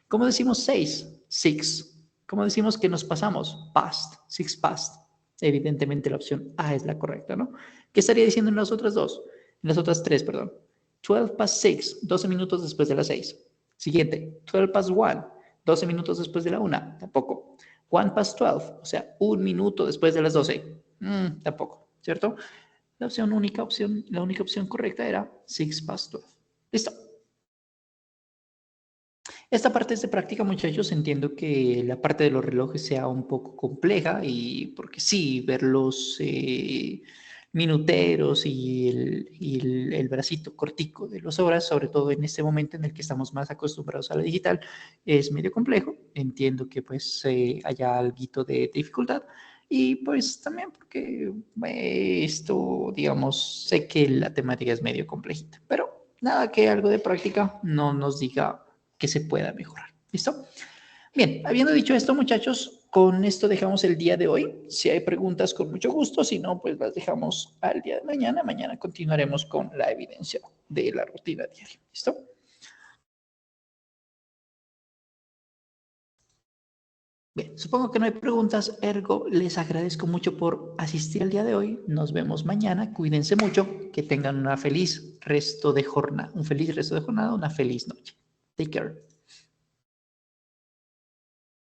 ¿Cómo decimos 6? 6. ¿Cómo decimos que nos pasamos? Past. 6 past. Evidentemente la opción A es la correcta, ¿no? ¿Qué estaría diciendo en las otras dos? En las otras tres, perdón. 12 past 6, 12 minutos después de las 6. Siguiente, 12 past 1, 12 minutos después de la 1. Tampoco. 1 past 12, o sea, un minuto después de las 12. Tampoco, ¿cierto? La única opción correcta era 6 past 12. Listo. Esta parte es de práctica, muchachos. Entiendo que la parte de los relojes sea un poco compleja y porque sí, ver minuteros y el bracito cortico de los horas, sobre todo en este momento en el que estamos más acostumbrados a la digital, es medio complejo. Entiendo que pues haya algo de dificultad y pues también porque esto, digamos, sé que la temática es medio complejita, pero nada que algo de práctica no nos diga que se pueda mejorar. ¿Listo? Bien, habiendo dicho esto, muchachos, con esto dejamos el día de hoy. Si hay preguntas, con mucho gusto. Si no, pues las dejamos al día de mañana. Mañana continuaremos con la evidencia de la rutina diaria. ¿Listo? Bien, supongo que no hay preguntas, ergo les agradezco mucho por asistir al día de hoy. Nos vemos mañana. Cuídense mucho. Que tengan una feliz resto de jornada, un feliz resto de jornada, una feliz noche. Take care.